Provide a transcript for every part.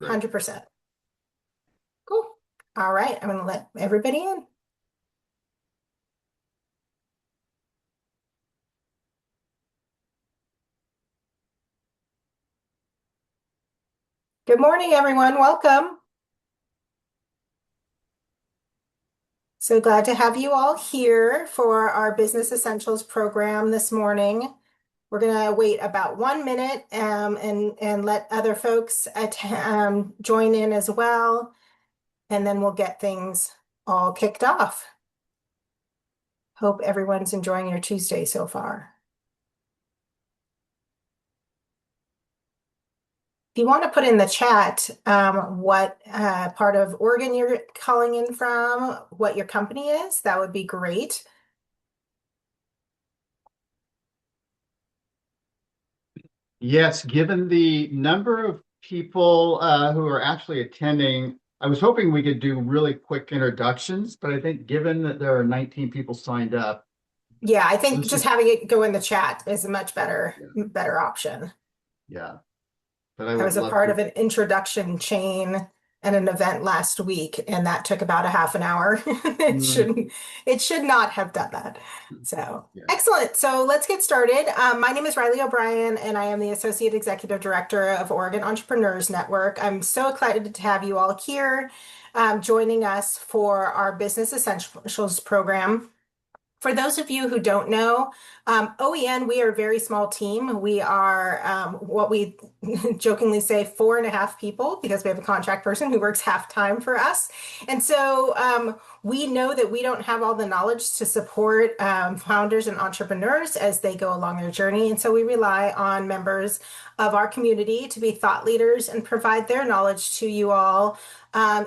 Great. 100%. Cool. All right, I'm going to let everybody in. Good morning, everyone. Welcome. So glad to have you all here for our Business Essentials program this morning. We're going to wait about 1 minute and let other folks join in as well, and then we'll get things all kicked off. Hope everyone's enjoying your Tuesday so far. If you want to put in the chat what part of Oregon you're calling in from, what your company is, that would be great. Yes, given the number of people who are actually attending, I was hoping we could do really quick introductions, but I think given that there are 19 people signed up, Yeah, I think let's just just, having it go in the chat is a much better yeah, better option. yeah. But I I would was a love part to. of an introduction chain and an event last week, and that took about a half an hour. Mm, It should not have done that. So yeah, excellent. So let's get started. My name is Riley O'Brien, and I am the Associate Executive Director of Oregon Entrepreneurs Network. I'm so excited to have you all here, joining us for our Business Essentials program. For those of you who don't know, OEN, we are a very small team. We are what we jokingly say 4.5 people because we have a contract person who works half time for us. And so we know that we don't have all the knowledge to support founders and entrepreneurs as they go along their journey. And so we rely on members of our community to be thought leaders and provide their knowledge to you all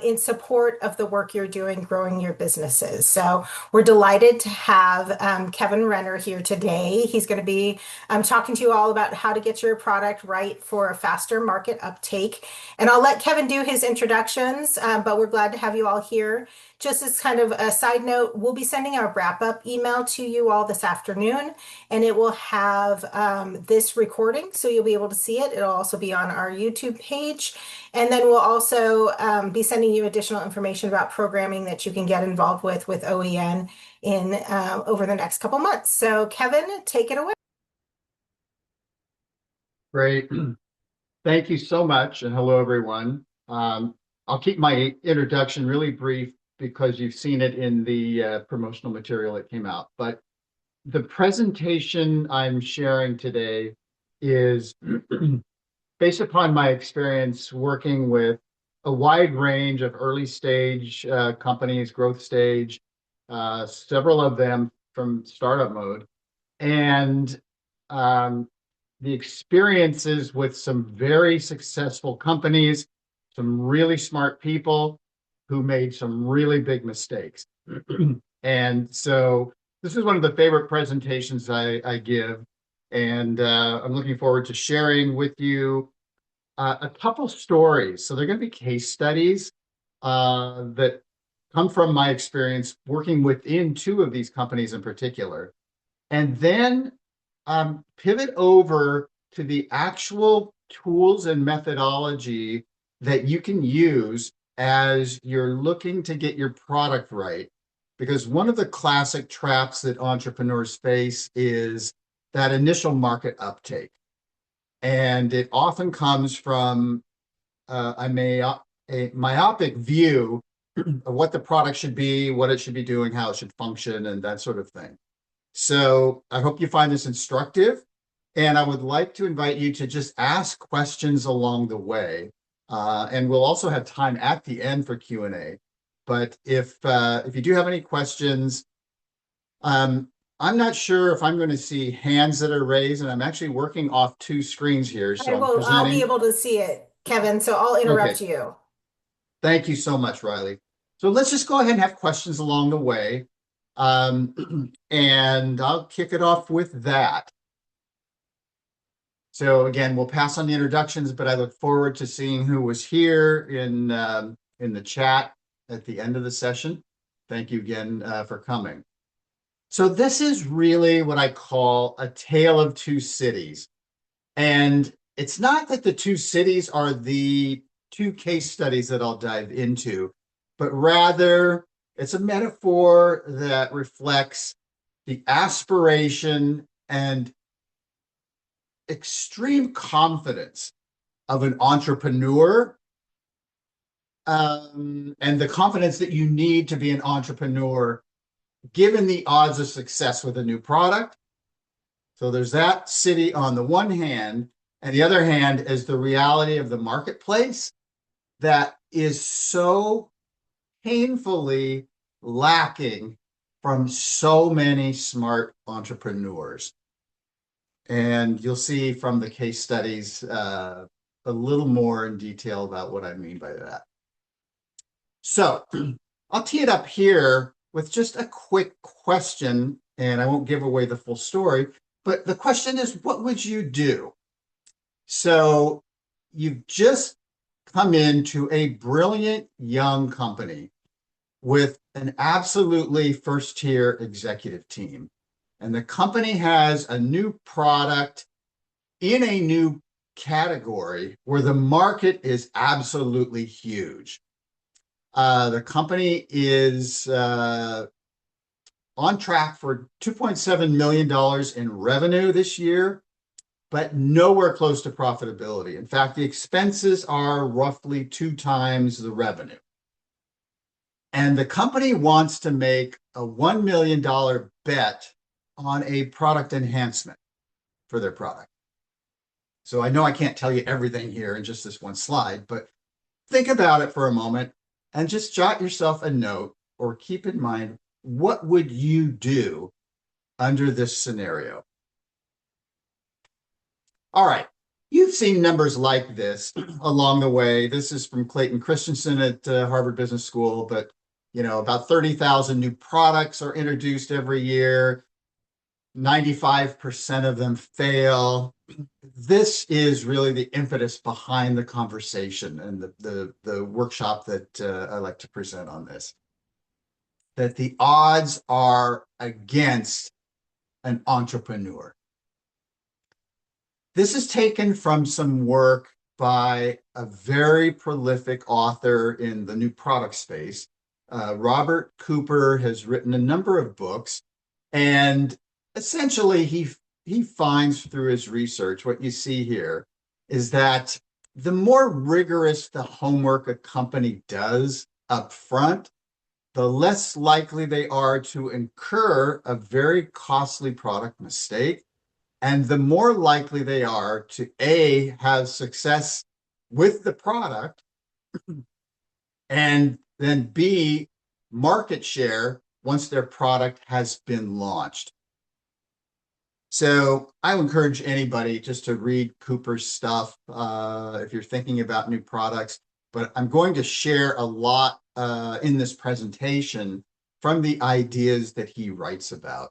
in support of the work you're doing growing your businesses. So we're delighted to have Kevin Renner here today. He's going to be talking to you all about how to get your product right for a faster market uptake. And I'll let Kevin do his introductions, but we're glad to have you all here. Just as kind of a side note, we'll be sending our wrap-up email to you all this afternoon, and it will have this recording, so you'll be able to see it. It'll also be on our YouTube page. And then we'll also be sending you additional information about programming that you can get involved with OEN in over the next couple months. So Kevin, take it away. great. Thank you so much, and hello, everyone. I'll keep my introduction really brief because you've seen it in the promotional material that came out. But the presentation I'm sharing today is based upon my experience working with a wide range of early stage companies, growth stage, several of them from startup mode, and um, the experiences with some very successful companies, some really smart people who made some really big mistakes. And so this is one of the favorite presentations I give. And I'm looking forward to sharing with you a couple stories. So they're going to be case studies that come from my experience working within two of these companies in particular. And then pivot over to the actual tools and methodology that you can use as you're looking to get your product right. Because one of the classic traps that entrepreneurs face is that initial market uptake. And it often comes from a myopic view of what the product should be, what it should be doing, how it should function, and that sort of thing. So I hope you find this instructive. And I would like to invite you to just ask questions along the way. And we'll also have time at the end for Q&A. But if you do have any questions, I'm not sure if I'm going to see hands that are raised, and I'm actually working off two screens here. So I'm I'll be presenting. able to see it, Kevin, so I'll Okay. interrupt you. Thank you so much, Riley. So let's just go ahead and have questions along the way. And I'll kick it off with that. So again, we'll pass on the introductions, but I look forward to seeing who was here in the chat at the end of the session. Thank you again for coming. So this is really what I call a tale of two cities. And it's not that the two cities are the two case studies that I'll dive into, but rather it's a metaphor that reflects the aspiration and extreme confidence of an entrepreneur, and the confidence that you need to be an entrepreneur given the odds of success with a new product. So there's that city on the one hand, and the other hand is the reality of the marketplace that is so painfully lacking from so many smart entrepreneurs. And you'll see from the case studies a little more in detail about what I mean by that. So I'll tee it up here with just a quick question, and I won't give away the full story, but the question is, what would you do? So you've just come into a brilliant young company with an absolutely first-tier executive team. And the company has a new product in a new category where the market is absolutely huge. The company is on track for $2.7 million in revenue this year, but nowhere close to profitability. In fact, the expenses are roughly 2 times the revenue. And the company wants to make a $1 million bet on a product enhancement for their product. So I know I can't tell you everything here in just this one slide, but think about it for a moment and just jot yourself a note or keep in mind, what would you do under this scenario? All right, you've seen numbers like this along the way. This is from Clayton Christensen at Harvard Business School, but about 30,000 new products are introduced every year. 95% of them fail. This is really the impetus behind the conversation and the workshop that I like to present on this. That the odds are against an entrepreneur. This is taken from some work by a very prolific author in the new product space. Robert Cooper has written a number of books, and essentially he finds through his research, what you see here is that the more rigorous the homework a company does up front, the less likely they are to incur a very costly product mistake, and the more likely they are to A, have success with the product, and then B, market share once their product has been launched. So I would encourage anybody just to read Cooper's stuff if you're thinking about new products, but I'm going to share a lot in this presentation from the ideas that he writes about.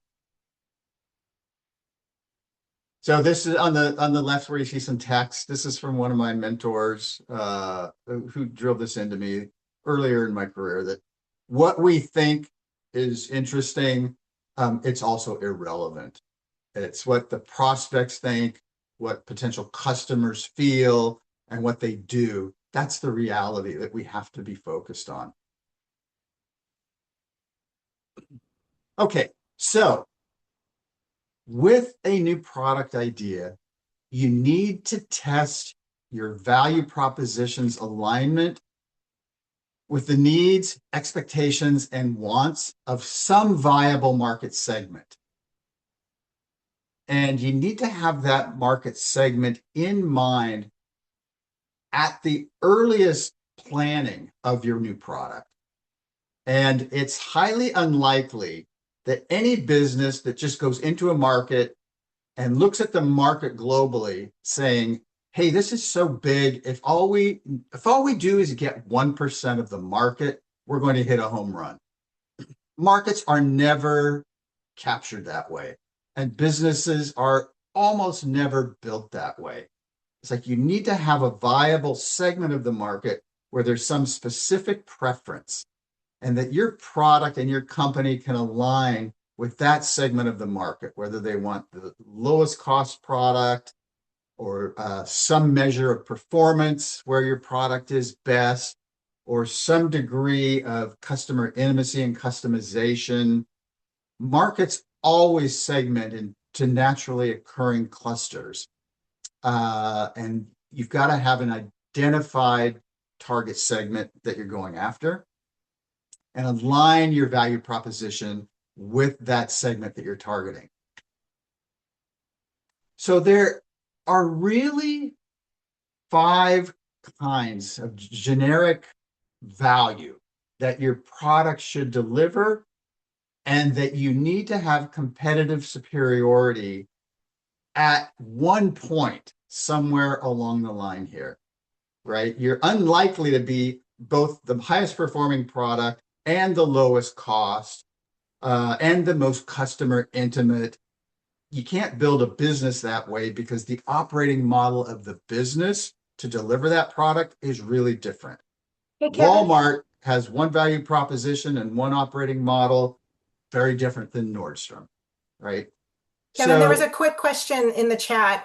So this is on the left where you see some text. This is from one of my mentors who drilled this into me earlier in my career, that what we think is interesting, it's also irrelevant. It's what the prospects think, what potential customers feel, and what they do. That's the reality that we have to be focused on. Okay, so with a new product idea, you need to test your value proposition's alignment with the needs, expectations, and wants of some viable market segment. And you need to have that market segment in mind at the earliest planning of your new product. And it's highly unlikely that any business that just goes into a market and looks at the market globally saying, hey, this is so big, if all we do is get 1% of the market, we're going to hit a home run. Markets are never captured that way. And businesses are almost never built that way. It's like you need to have a viable segment of the market where there's some specific preference, and that your product and your company can align with that segment of the market, whether they want the lowest cost product, or some measure of performance where your product is best, or some degree of customer intimacy and customization. Markets always segment into naturally occurring clusters. And you've got to have an identified target segment that you're going after and align your value proposition with that segment that you're targeting. So there are really 5 kinds of generic value that your product should deliver and that you need to have competitive superiority at one point somewhere along the line here, right? You're unlikely to be both the highest performing product and the lowest cost and the most customer intimate. You can't build a business that way because the operating model of the business to deliver that product is really different. Hey, Kevin. Walmart has one value proposition and one operating model, very different than Nordstrom, right? Kevin, there was So, a quick question in the chat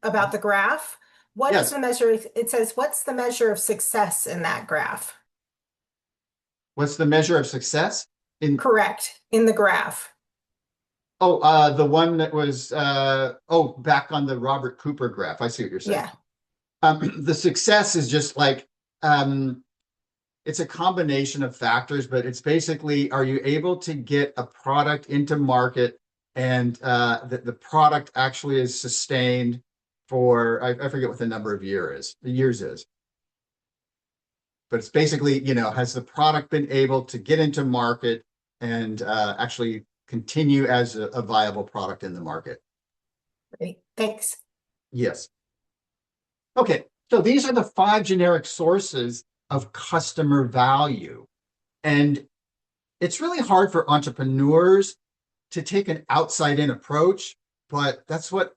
about the graph. What is yes, the measure? It says, what's the measure of success in that graph? what's the measure of success in? Correct, in the graph. Oh, the one that was back on the Robert Cooper graph. I see what you're saying. Yeah. The success is just like it's a combination of factors, but it's basically, are you able to get a product into market and that the product actually is sustained for, I forget what the number of years is, but it's basically, has the product been able to get into market and actually continue as a viable product in the market? Great. Thanks. Yes. Okay, so these are the 5 generic sources of customer value. And it's really hard for entrepreneurs to take an outside-in approach, but that's what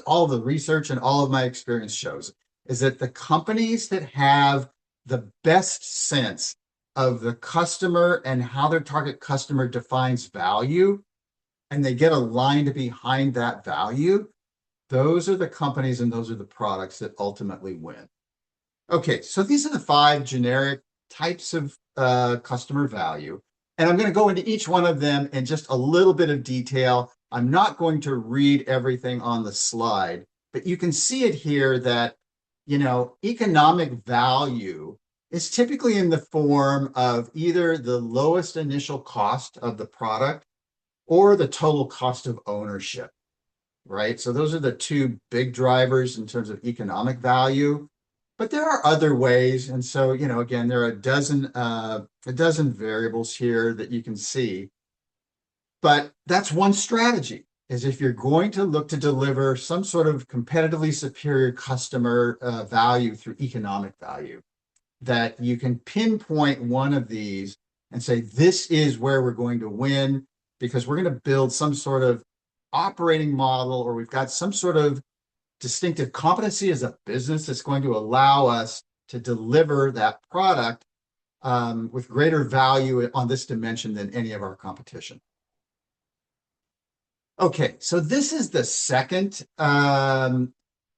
all the research and all of my experience shows, is that the companies that have the best sense of the customer and how their target customer defines value, and they get aligned behind that value, those are the companies and those are the products that ultimately win. Okay, so these are the 5 generic types of customer value. And I'm going to go into each one of them in just a little bit of detail. I'm not going to read everything on the slide, but you can see it here that, economic value is typically in the form of either the lowest initial cost of the product or the total cost of ownership, right? So those are the 2 big drivers in terms of economic value. But there are other ways. And so, again, there are a dozen variables here that you can see. But that's one strategy, is if you're going to look to deliver some sort of competitively superior customer value through economic value, that you can pinpoint one of these and say, this is where we're going to win because we're going to build some sort of operating model, or we've got some sort of distinctive competency as a business that's going to allow us to deliver that product with greater value on this dimension than any of our competition. Okay, so this is the second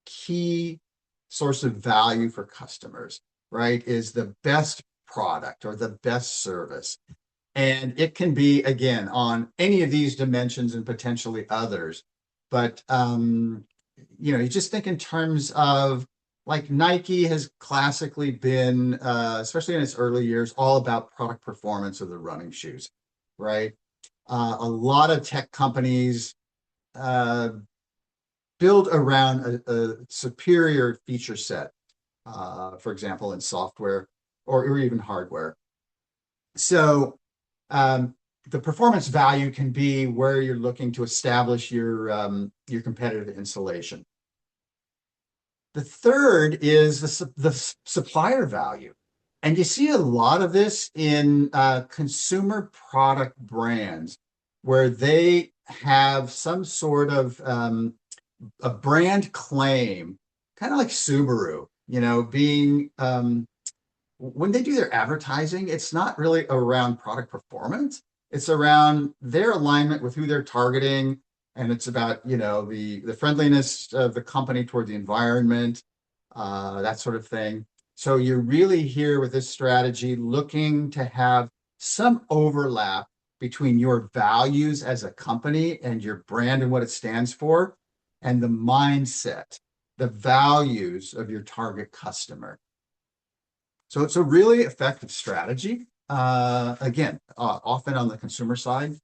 key source of value for customers, right? Is the best product or the best service. And it can be, again, on any of these dimensions and potentially others. But you just think in terms of, like, Nike has classically been, especially in its early years, all about product performance of the running shoes, right? A lot of tech companies build around a superior feature set, for example, in software or even hardware. So the performance value can be where you're looking to establish your competitive insulation. The third is the supplier value. And you see a lot of this in consumer product brands where they have some sort of a brand claim, kind of like Subaru, being when they do their advertising, it's not really around product performance. It's around their alignment with who they're targeting And it's about, the friendliness of the company toward the environment, that sort of thing. So you're really here with this strategy looking to have some overlap between your values as a company and your brand and what it stands for, and the mindset, the values of your target customer. So it's a really effective strategy. Again, often on the consumer side.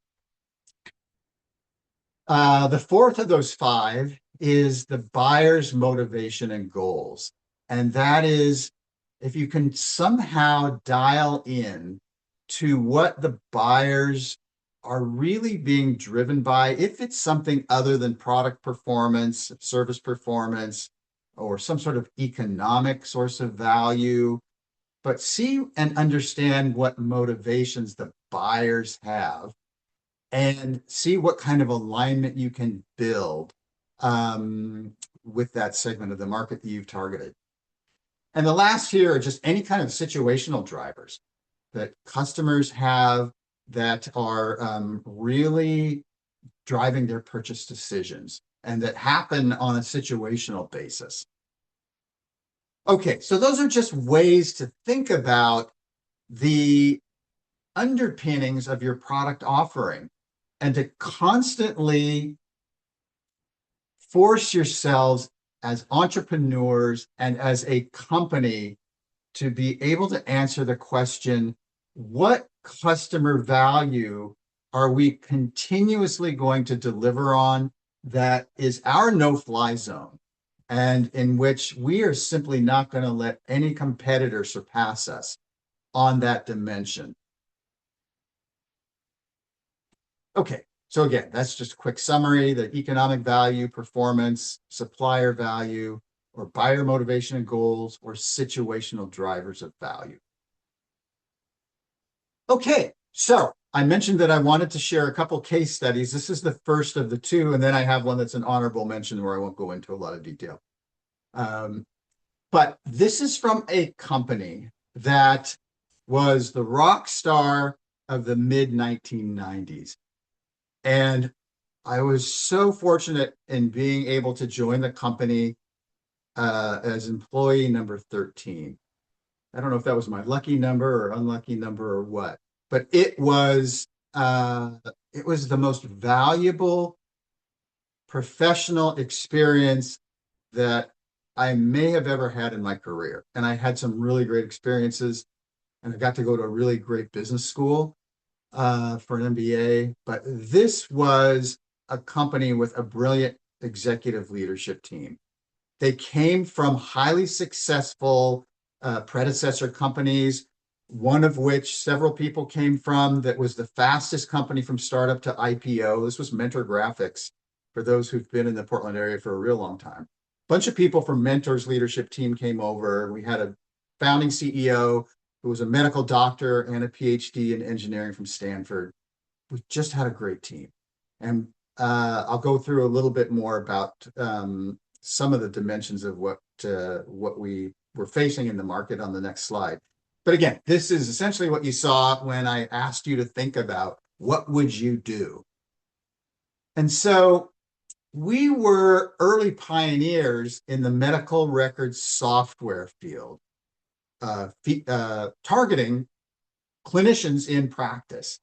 The fourth of those five is the buyer's motivation and goals. And that is if you can somehow dial in to what the buyers are really being driven by, if it's something other than product performance, service performance, or some sort of economic source of value, but see and understand what motivations the buyers have and see what kind of alignment you can build with that segment of the market that you've targeted. And the last here are just any kind of situational drivers that customers have that are really driving their purchase decisions and that happen on a situational basis. Okay, so those are just ways to think about the underpinnings of your product offering and to constantly force yourselves as entrepreneurs and as a company to be able to answer the question, what customer value are we continuously going to deliver on that is our no-fly zone, and in which we are simply not going to let any competitor surpass us on that dimension. Okay, so again, that's just a quick summary: the economic value, performance, supplier value, or buyer motivation and goals, or situational drivers of value. Okay, so I mentioned that I wanted to share a couple case studies. This is the first of the two, and then I have one that's an honorable mention where I won't go into a lot of detail. But this is from a company that was the rock star of the mid-1990s. And I was so fortunate in being able to join the company as employee number 13. I don't know if that was my lucky number or unlucky number or what, but it was the most valuable professional experience that I may have ever had in my career. And I had some really great experiences, and I got to go to a really great business school for an MBA. But this was a company with a brilliant executive leadership team. They came from highly successful predecessor companies, one of which several people came from, that was the fastest company from startup to IPO. This was Mentor Graphics, for those who've been in the Portland area for a real long time. A bunch of people from Mentor's leadership team came over. We had a founding CEO who was a medical doctor and a PhD in engineering from Stanford. We just had a great team. And I'll go through a little bit more about some of the dimensions of what we were facing in the market on the next slide. But again, this is essentially what you saw when I asked you to think about what would you do. And so we were early pioneers in the medical records software field, targeting clinicians in practice.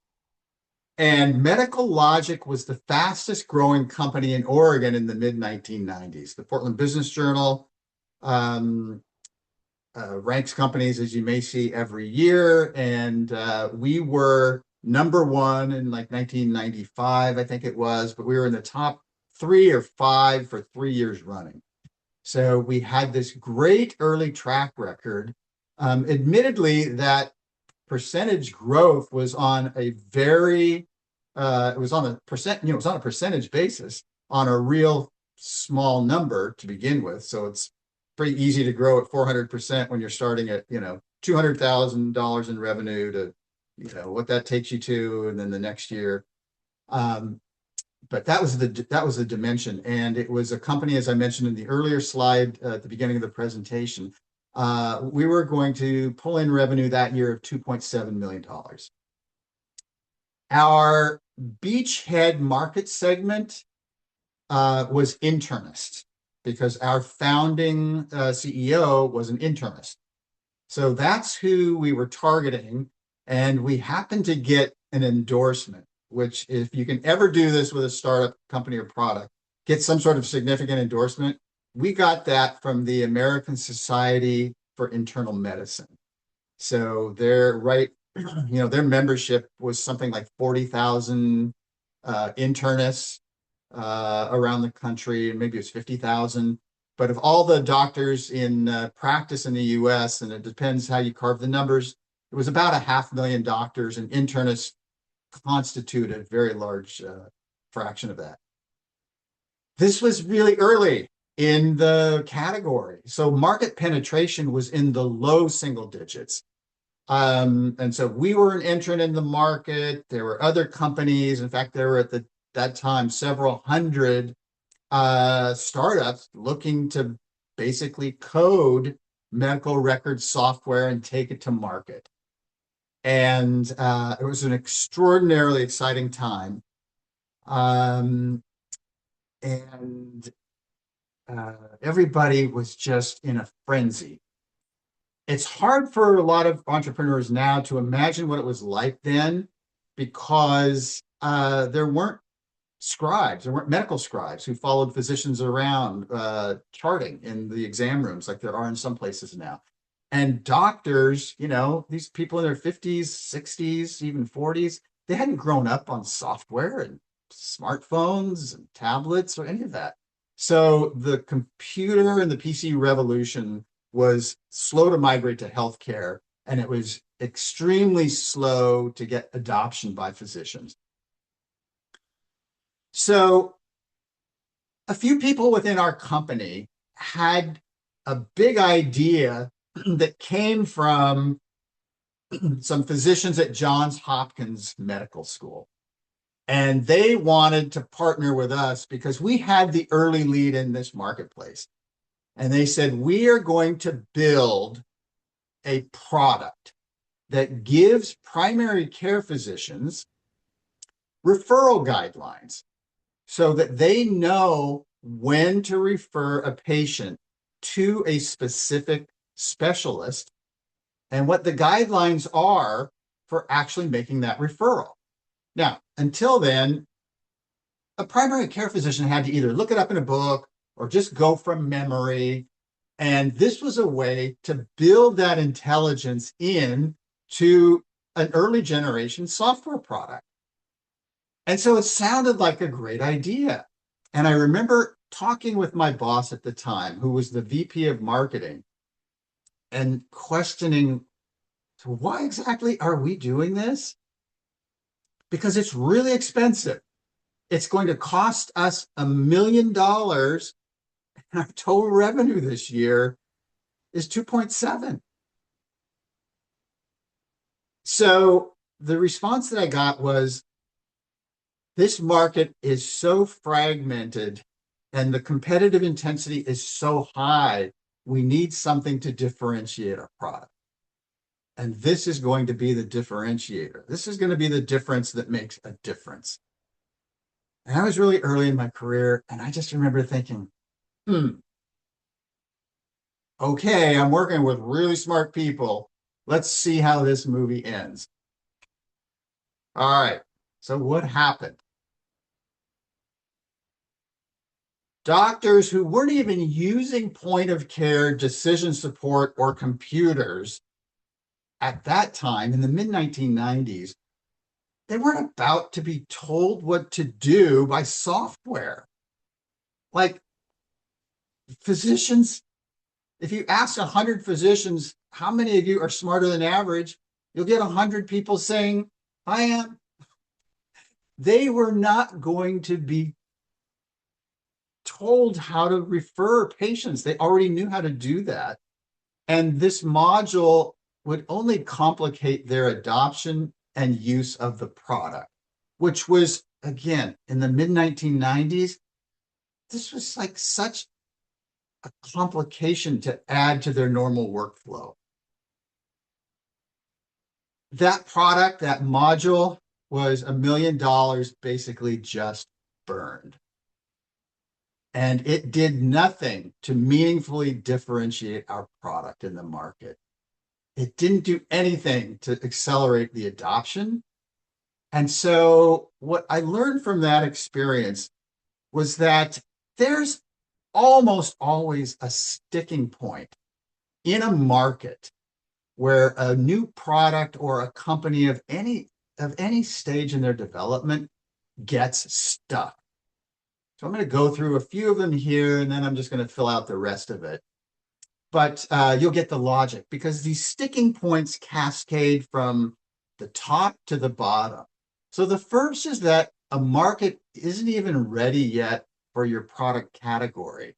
And Medical Logic was the fastest growing company in Oregon in the mid-1990s. The Portland Business Journal ranks companies, as you may see, every year. And we were number one in like 1995, I think it was, but we were in the top 3 or 5 for 3 years running. So we had this great early track record. Admittedly, that percentage growth was on a very, it was on a percentage basis on a real small number to begin with. So it's pretty easy to grow at 400% when you're starting at, $200,000 in revenue to, what that takes you to, and then the next year. But that was the dimension. And it was a company, as I mentioned in the earlier slide at the beginning of the presentation, we were going to pull in revenue that year of $2.7 million. Our beachhead market segment was internists, because our founding CEO was an internist. So that's who we were targeting. And we happened to get an endorsement, which, if you can ever do this with a startup company or product, get some sort of significant endorsement. We got that from the American Society for Internal Medicine. So they're right, their membership was something like 40,000 internists around the country, and maybe it's 50,000. But of all the doctors in practice in the US, and it depends how you carve the numbers, it was about 500,000 doctors, and internists constitute a very large fraction of that. This was really early in the category. So market penetration was in the low single digits. And so we were an entrant in the market. There were other companies. In fact, there were at that time several hundred startups looking to basically code medical record software and take it to market. And it was an extraordinarily exciting time. And everybody was just in a frenzy. It's hard for a lot of entrepreneurs now to imagine what it was like then, because there weren't scribes, there weren't medical scribes who followed physicians around charting in the exam rooms like there are in some places now. And doctors, these people in their 50s, 60s, even 40s, they hadn't grown up on software and smartphones and tablets or any of that. So the computer and the PC revolution was slow to migrate to healthcare, and it was extremely slow to get adoption by physicians. So a few people within our company had a big idea that came from some physicians at Johns Hopkins Medical School. And they wanted to partner with us because we had the early lead in this marketplace. And they said, we are going to build a product that gives primary care physicians referral guidelines so that they know when to refer a patient to a specific specialist and what the guidelines are for actually making that referral. Now, until then, a primary care physician had to either look it up in a book or just go from memory. And this was a way to build that intelligence in to an early generation software product. And so it sounded like a great idea. And I remember talking with my boss at the time, who was the VP of marketing, and questioning, so why exactly are we doing this? Because it's really expensive. It's going to cost us $1 million, and our total revenue this year is 2.7. So the response that I got was, this market is so fragmented and the competitive intensity is so high, we need something to differentiate our product. And this is going to be the differentiator. This is going to be the difference that makes a difference. And I was really early in my career, and I just remember thinking, okay, I'm working with really smart people. Let's see how this movie ends. All right, so what happened? Doctors who weren't even using point of care decision support or computers at that time in the mid 1990s, they weren't about to be told what to do by software. Like physicians, if you ask 100 physicians, how many of you are smarter than average? You'll get 100 people saying, I am. They were not going to be told how to refer patients. They already knew how to do that. And this module would only complicate their adoption and use of the product, which was, again, in the mid 1990s, this was like such a complication to add to their normal workflow. That product, that module, was $1 million basically just burned. And it did nothing to meaningfully differentiate our product in the market. It didn't do anything to accelerate the adoption. And so what I learned from that experience was that there's almost always a sticking point in a market where a new product or a company of any stage in their development gets stuck. So I'm going to go through a few of them here, and then I'm just going to fill out the rest of it. But you'll get the logic, because these sticking points cascade from the top to the bottom. So the first is that a market isn't even ready yet for your product category,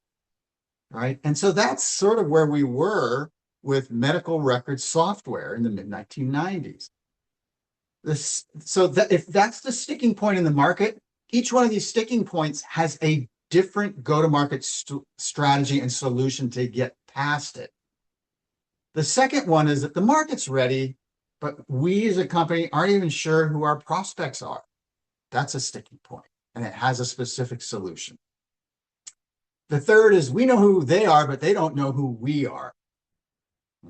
right? And so that's sort of where we were with medical record software in the mid-1990s. If that's the sticking point in the market, each one of these sticking points has a different go-to-market strategy and solution to get past it. The second one is that the market's ready, but we as a company aren't even sure who our prospects are. That's a sticking point, and it has a specific solution. The third is we know who they are, but they don't know who we are.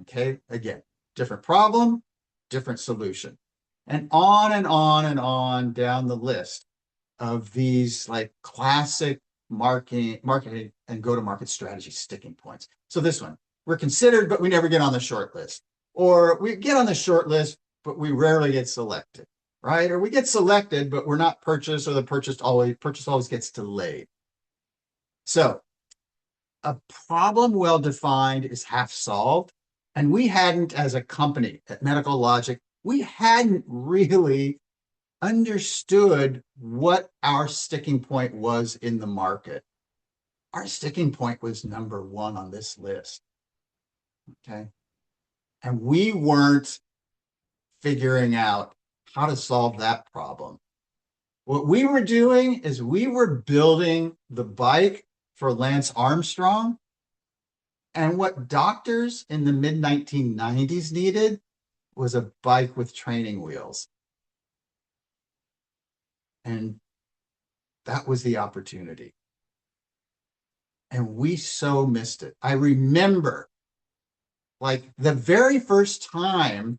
Okay, again, different problem, different solution. And on and on and on down the list of these like classic marketing and go-to-market strategy sticking points. So this one, we're considered, but we never get on the short list. Or we get on the short list, but we rarely get selected, right? Or we get selected, but we're not purchased, or the purchase always gets delayed. So a problem well-defined is half solved. And we hadn't, as a company at Medical Logic, we hadn't really understood what our sticking point was in the market. Our sticking point was number one on this list. Okay. And we weren't figuring out how to solve that problem. What we were doing is we were building the bike for Lance Armstrong. And what doctors in the mid-1990s needed was a bike with training wheels. And that was the opportunity. And we so missed it. I remember, like, the very first time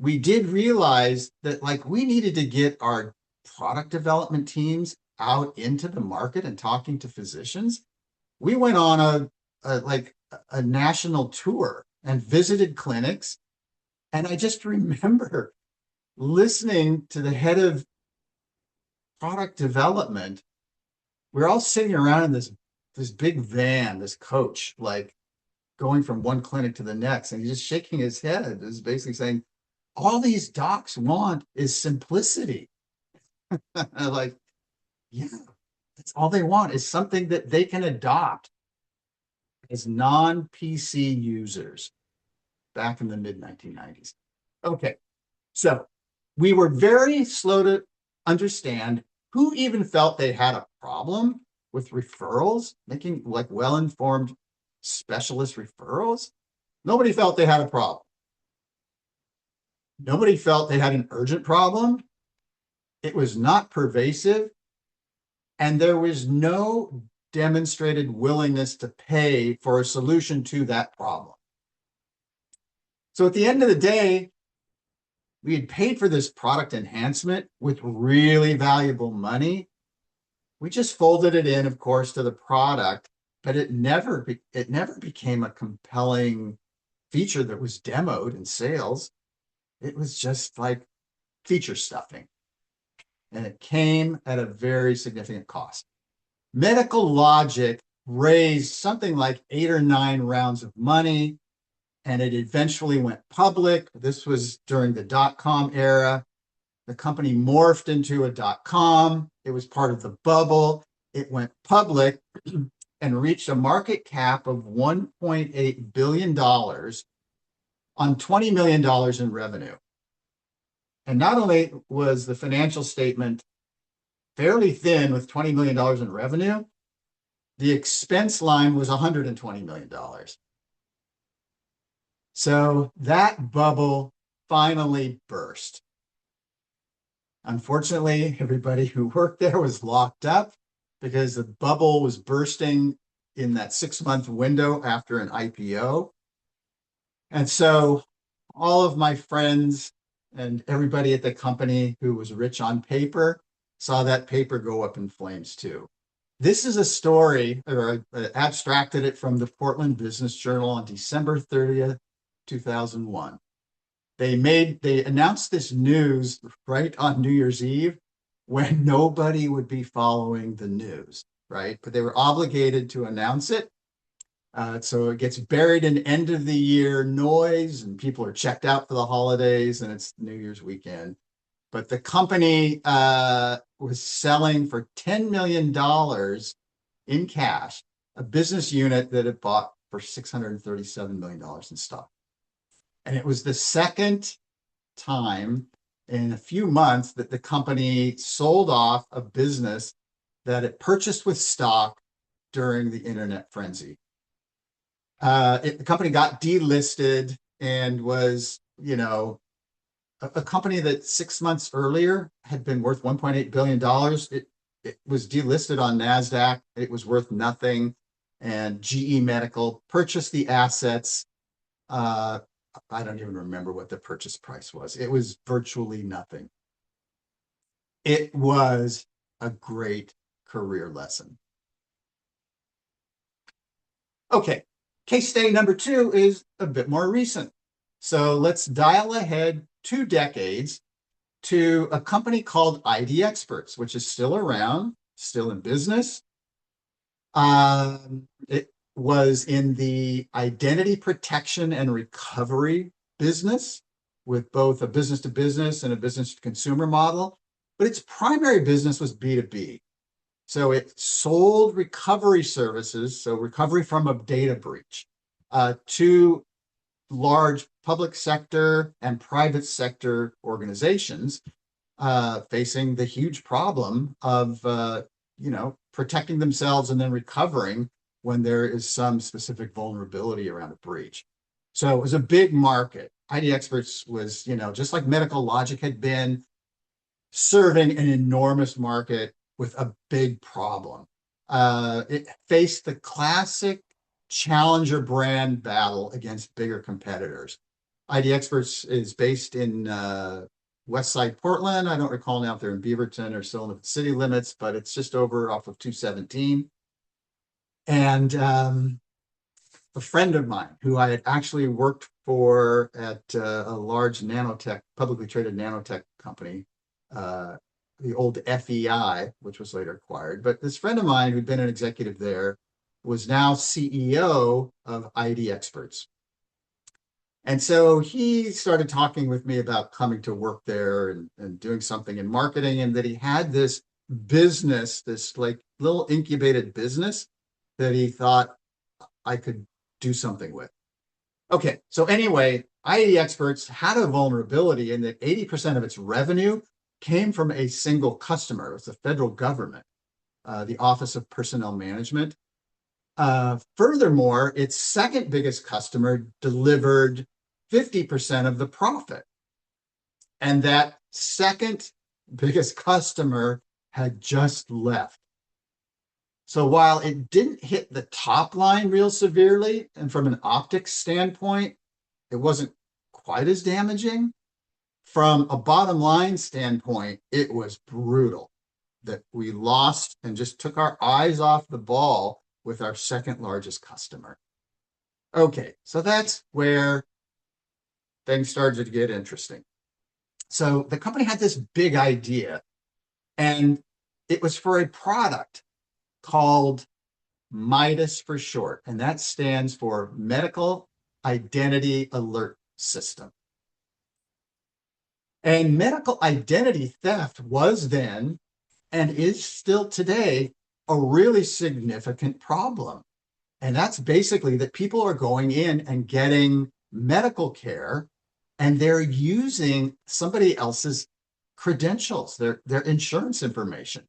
we did realize that, like, we needed to get our product development teams out into the market and talking to physicians. We went on a national tour and visited clinics. And I just remember listening to the head of product development. We're all sitting around in this big van, this coach, like going from one clinic to the next. And he's just shaking his head. Is basically saying, all these docs want is simplicity. Like, yeah, that's all they want, is something that they can adopt as non-PC users back in the mid-1990s. Okay, so we were very slow to understand who even felt they had a problem with referrals, making like well-informed specialist referrals. Nobody felt they had a problem. Nobody felt they had an urgent problem. It was not pervasive. And there was no demonstrated willingness to pay for a solution to that problem. So at the end of the day, we had paid for this product enhancement with really valuable money. We just folded it in, of course, to the product, but it never became a compelling feature that was demoed in sales. It was just like feature stuffing. And it came at a very significant cost. Medical Logic raised something like 8 or 9 rounds of money, and it eventually went public. This was during the dot-com era. The company morphed into a .com. It was part of the bubble. It went public and reached a market cap of $1.8 billion on $20 million in revenue. And not only was the financial statement fairly thin with $20 million in revenue, the expense line was $120 million. So that bubble finally burst. Unfortunately, everybody who worked there was locked up. because the bubble was bursting in that 6-month window after an IPO. And so all of my friends and everybody at the company who was rich on paper saw that paper go up in flames too. This is a story, or I abstracted it from the Portland Business Journal on December 30th, 2001. They announced this news right on New Year's Eve when nobody would be following the news, right? But they were obligated to announce it. So it gets buried in end of the year noise, and people are checked out for the holidays, and it's New Year's weekend. But the company was selling for $10 million in cash, a business unit that it bought for $637 million in stock. And it was the second time in a few months that the company sold off a business that it purchased with stock during the internet frenzy. The company got delisted and was, a company that 6 months earlier had been worth $1.8 billion. It was delisted on NASDAQ. It was worth nothing. And GE Medical purchased the assets. I don't even remember what the purchase price was. It was virtually nothing. It was a great career lesson. Okay, case study number 2 is a bit more recent. So let's dial ahead 2 decades to a company called ID Experts, which is still around, still in business. It was in the identity protection and recovery business, with both a business to business and a business to consumer model, but its primary business was B2B. So it sold recovery services, so recovery from a data breach, to large public sector and private sector organizations facing the huge problem of protecting themselves and then recovering when there is some specific vulnerability around a breach. So it was a big market. ID Experts was, just like Medical Logic had been, serving an enormous market with a big problem. It faced the classic challenger brand battle against bigger competitors. ID Experts is based in West Side Portland. I don't recall now if they're in Beaverton or still in the city limits, but it's just over off of 217. And a friend of mine who I had actually worked for at a large nanotech, publicly traded nanotech company, the old FEI, which was later acquired. But this friend of mine who'd been an executive there was now CEO of ID Experts. And so he started talking with me about coming to work there and doing something in marketing, and that he had this business, this like little incubated business that he thought I could do something with. Okay, so anyway, ID Experts had a vulnerability in that 80% of its revenue came from a single customer. It was the federal government, the Office of Personnel Management. Furthermore, its second biggest customer delivered 50% of the profit. And that second biggest customer had just left. So while it didn't hit the top line real severely, and from an optics standpoint, it wasn't quite as damaging, from a bottom line standpoint, it was brutal that we lost and just took our eyes off the ball with our second largest customer. Okay, so that's where things started to get interesting. So the company had this big idea, and it was for a product called MIDAS for short, and that stands for Medical Identity Alert System. And medical identity theft was then, and is still today, a really significant problem. And that's basically that people are going in and getting medical care, and they're using somebody else's credentials, their insurance information.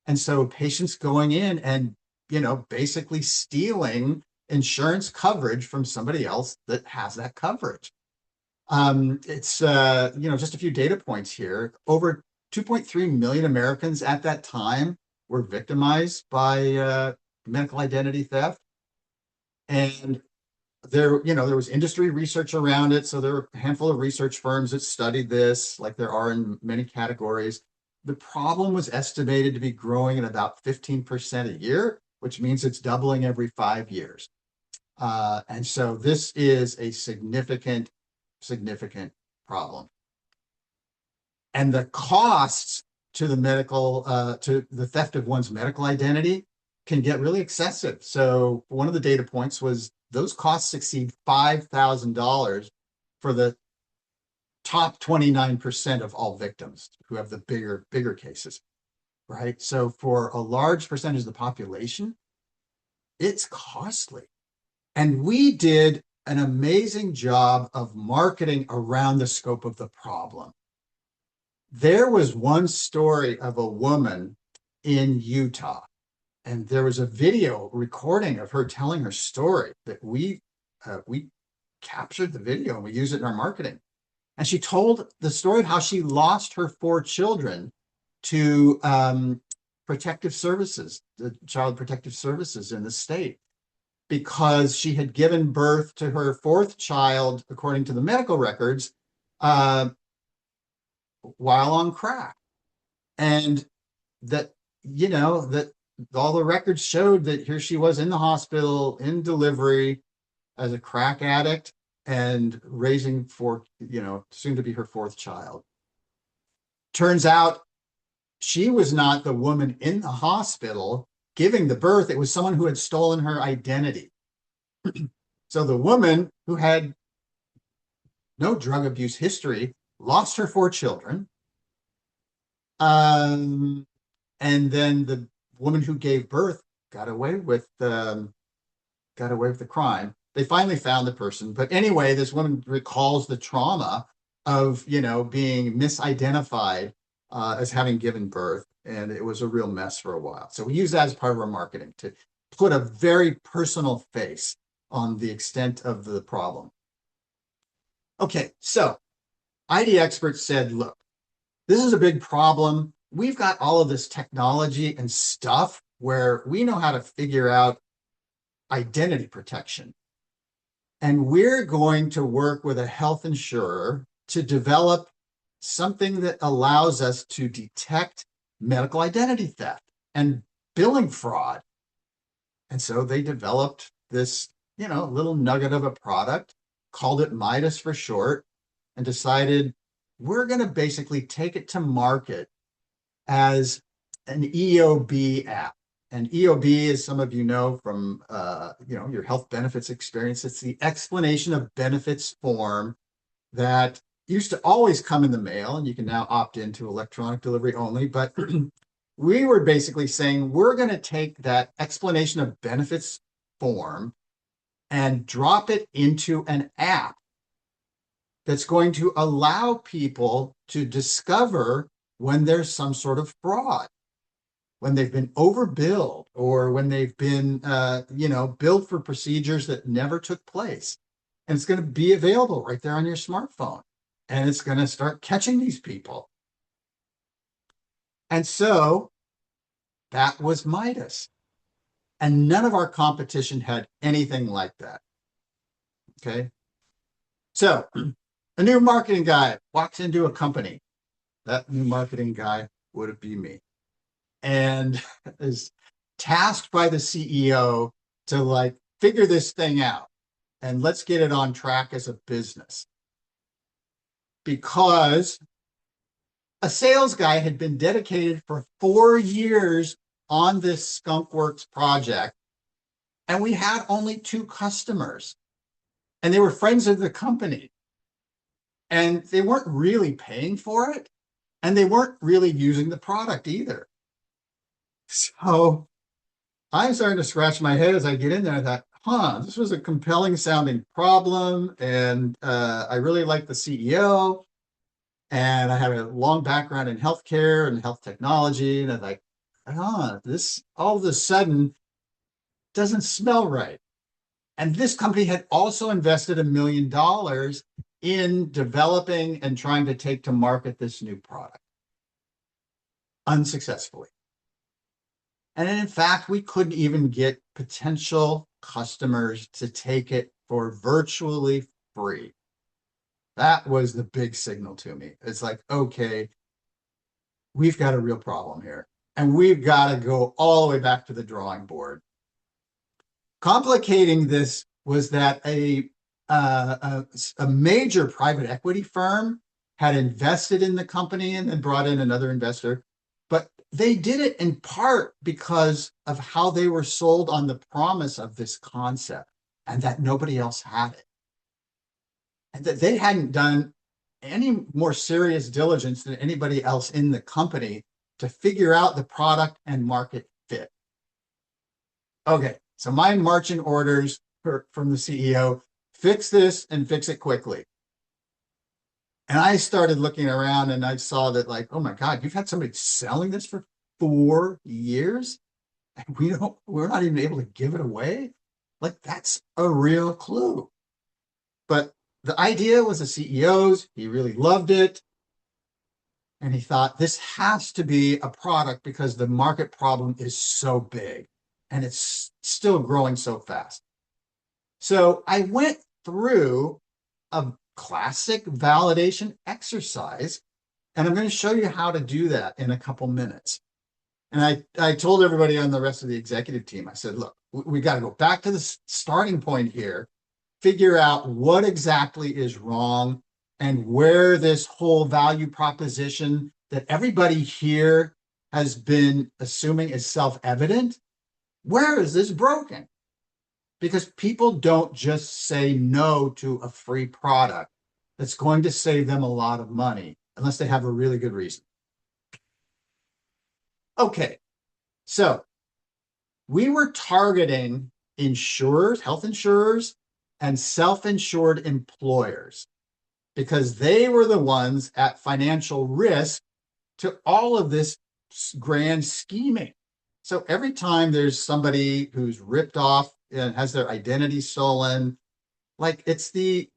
And so patients going in and, basically stealing insurance coverage from somebody else that has that coverage. It's, just a few data points here. Over 2.3 million Americans at that time were victimized by medical identity theft. And there was industry research around it. So there were a handful of research firms that studied this, like there are in many categories. The problem was estimated to be growing at about 15% a year, which means it's doubling every 5 years. And so this is a significant, significant problem. And the costs to the theft of one's medical identity can get really excessive. So one of the data points was those costs exceed $5,000 for the top 29% of all victims who have the bigger cases, right? So for a large percentage of the population, it's costly. And we did an amazing job of marketing around the scope of the problem. There was one story of a woman in Utah, and there was a video recording of her telling her story that we captured the video and we used it in our marketing. And she told the story of how she lost her 4 children to protective services, the child protective services in the state, because she had given birth to her 4th child, according to the medical records, while on crack. And that all the records showed that here she was in the hospital in delivery as a crack addict and raising soon to be her 4th child. Turns out she was not the woman in the hospital giving the birth. It was someone who had stolen her identity. So the woman who had no drug abuse history lost her 4 children. And then the woman who gave birth got away with the crime. They finally found the person. But anyway, this woman recalls the trauma of, being misidentified as having given birth. And it was a real mess for a while. So we use that as part of our marketing to put a very personal face on the extent of the problem. Okay, so ID experts said, look, this is a big problem. We've got all of this technology and stuff where we know how to figure out identity protection. And we're going to work with a health insurer to develop something that allows us to detect medical identity theft and billing fraud. And so they developed this, little nugget of a product, called it Midas for short, and decided we're going to basically take it to market as an EOB app. And EOB, as some of you know from your health benefits experience, it's the explanation of benefits form that used to always come in the mail, and you can now opt into electronic delivery only. But we were basically saying we're going to take that explanation of benefits form and drop it into an app that's going to allow people to discover when there's some sort of fraud, when they've been overbilled, or when they've been, billed for procedures that never took place. And it's going to be available right there on your smartphone. And it's going to start catching these people. And so that was Midas. And none of our competition had anything like that. Okay. So a new marketing guy walks into a company. That new marketing guy would be me, and is tasked by the CEO to figure this thing out and let's get it on track as a business. Because a sales guy had been dedicated for 4 years on this skunkworks project, and we had only 2 customers, and they were friends of the company, and they weren't really paying for it, and they weren't really using the product either. So I'm starting to scratch my head as I get in there. I thought, this was a compelling sounding problem. And I really like the CEO. And I have a long background in healthcare and health technology. And I'm like, this all of a sudden doesn't smell right. And this company had also invested $1 million in developing and trying to take to market this new product unsuccessfully. And in fact, we couldn't even get potential customers to take it for virtually free. That was the big signal to me. It's like, okay, we've got a real problem here. And we've got to go all the way back to the drawing board. Complicating this was that a major private equity firm had invested in the company and then brought in another investor. But they did it in part because of how they were sold on the promise of this concept and that nobody else had it. And that they hadn't done any more serious diligence than anybody else in the company to figure out the product and market fit. Okay, so my marching orders from the CEO, fix this and fix it quickly. And I started looking around and I saw that, like, oh my God, you've had somebody selling this for 4 years and we're not even able to give it away. Like, that's a real clue. But the idea was the CEO's, he really loved it. And he thought, this has to be a product because the market problem is so big and it's still growing so fast. So I went through a classic validation exercise, and I'm going to show you how to do that in a couple minutes. And I told everybody on the rest of the executive team, I said, look, we got to go back to the starting point here, figure out what exactly is wrong and where this whole value proposition that everybody here has been assuming is self-evident, where is this broken? Because people don't just say no to a free product that's going to save them a lot of money unless they have a really good reason. Okay, so we were targeting insurers, health insurers, and self-insured employers because they were the ones at financial risk to all of this grand scheming. So every time there's somebody who's ripped off and has their identity stolen, like, it's the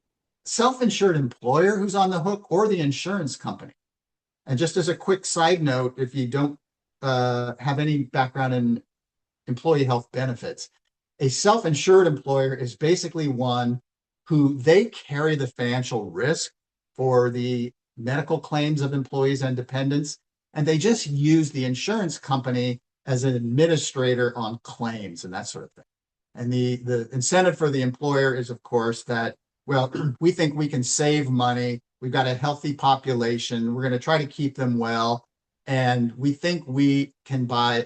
self-insured employer who's on the hook or the insurance company. And just as a quick side note, if you don't have any background in employee health benefits, a self-insured employer is basically one who they carry the financial risk for the medical claims of employees and dependents, and they just use the insurance company as an administrator on claims and that sort of thing. And the incentive for the employer is, of course, that, well, we think we can save money. We've got a healthy population. We're going to try to keep them well. And we think we can by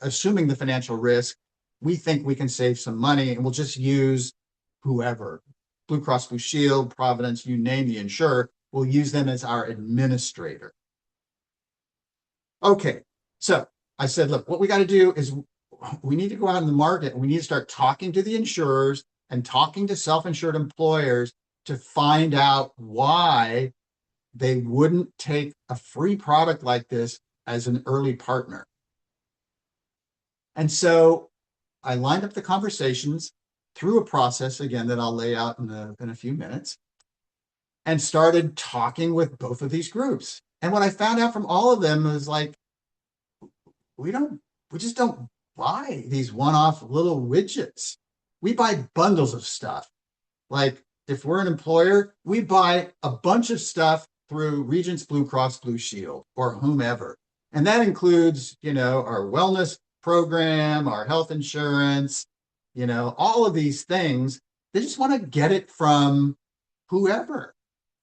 assuming the financial risk, we think we can save some money, and we'll just use whoever, Blue Cross Blue Shield, Providence, you name the insurer, we'll use them as our administrator. Okay, so I said, look, what we got to do is we need to go out in the market and we need to start talking to the insurers and talking to self-insured employers to find out why they wouldn't take a free product like this as an early partner. And so I lined up the conversations through a process, again, that I'll lay out in a few minutes, and started talking with both of these groups. And what I found out from all of them was, like, we just don't buy these one-off little widgets. We buy bundles of stuff. Like, if we're an employer, we buy a bunch of stuff through Regents Blue Cross Blue Shield or whomever. And that includes, our wellness program, our health insurance, all of these things. They just want to get it from whoever,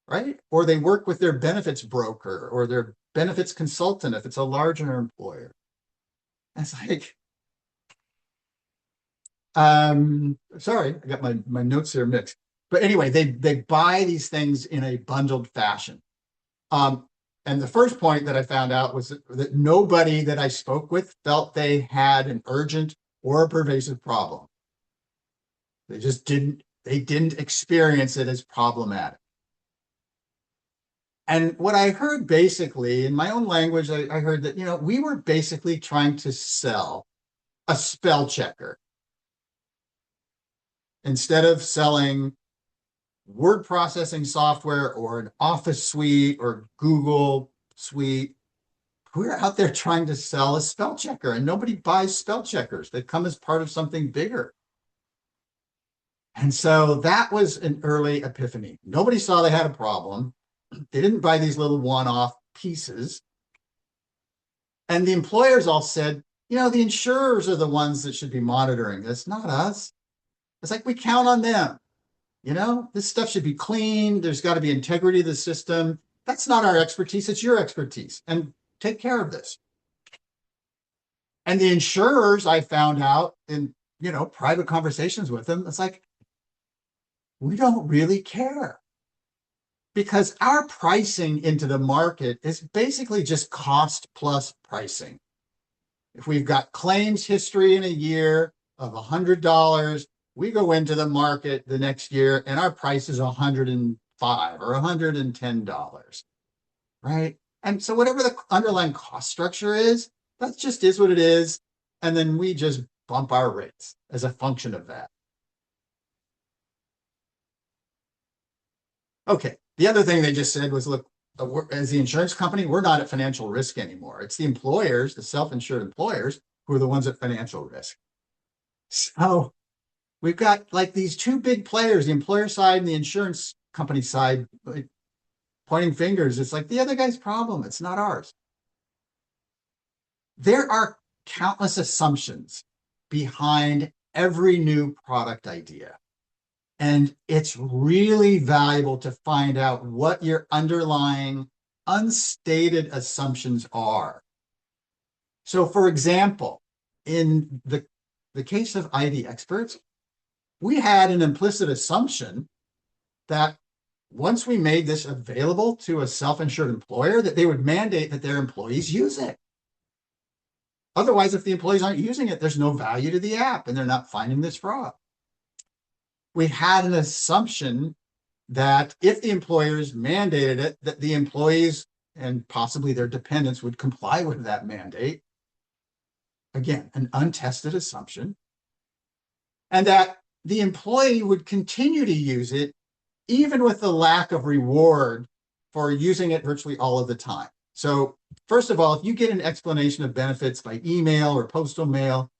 right? Or they work with their benefits broker or their benefits consultant if it's a larger employer. And it's like, sorry, I got my notes here mixed. But anyway, they buy these things in a bundled fashion. And the first point that I found out was that nobody that I spoke with felt they had an urgent or a pervasive problem. They just didn't experience it as problematic. And what I heard basically in my own language, I heard that, we were basically trying to sell a spell checker instead of selling word processing software or an Office suite or Google suite. we're out there trying to sell a spell checker, and nobody buys spell checkers. They come as part of something bigger. And so that was an early epiphany. Nobody saw they had a problem. They didn't buy these little one-off pieces. And the employers all said, the insurers are the ones that should be monitoring this, not us. It's like we count on them. This stuff should be clean. There's got to be integrity of the system. That's not our expertise. It's your expertise. And take care of this. And the insurers, I found out in, private conversations with them, it's like, we don't really care. Because our pricing into the market is basically just cost plus pricing. If we've got claims history in a year of $100, we go into the market the next year and our price is $105 or $110, right? And so whatever the underlying cost structure is, that just is what it is. And then we just bump our rates as a function of that. Okay. The other thing they just said was, look, as the insurance company, we're not at financial risk anymore. It's the employers, the self-insured employers, who are the ones at financial risk. So we've got like these two big players, the employer side and the insurance company side, like, pointing fingers. It's like the other guy's problem. It's not ours. There are countless assumptions behind every new product idea. And it's really valuable to find out what your underlying unstated assumptions are. So for example, in the case of ID experts, we had an implicit assumption that once we made this available to a self-insured employer, that they would mandate that their employees use it. Otherwise, if the employees aren't using it, there's no value to the app and they're not finding this fraud. We had an assumption that if the employers mandated it, that the employees and possibly their dependents would comply with that mandate. Again, an untested assumption. And that the employee would continue to use it even with the lack of reward for using it virtually all of the time. So first of all, if you get an explanation of benefits by email or postal mail,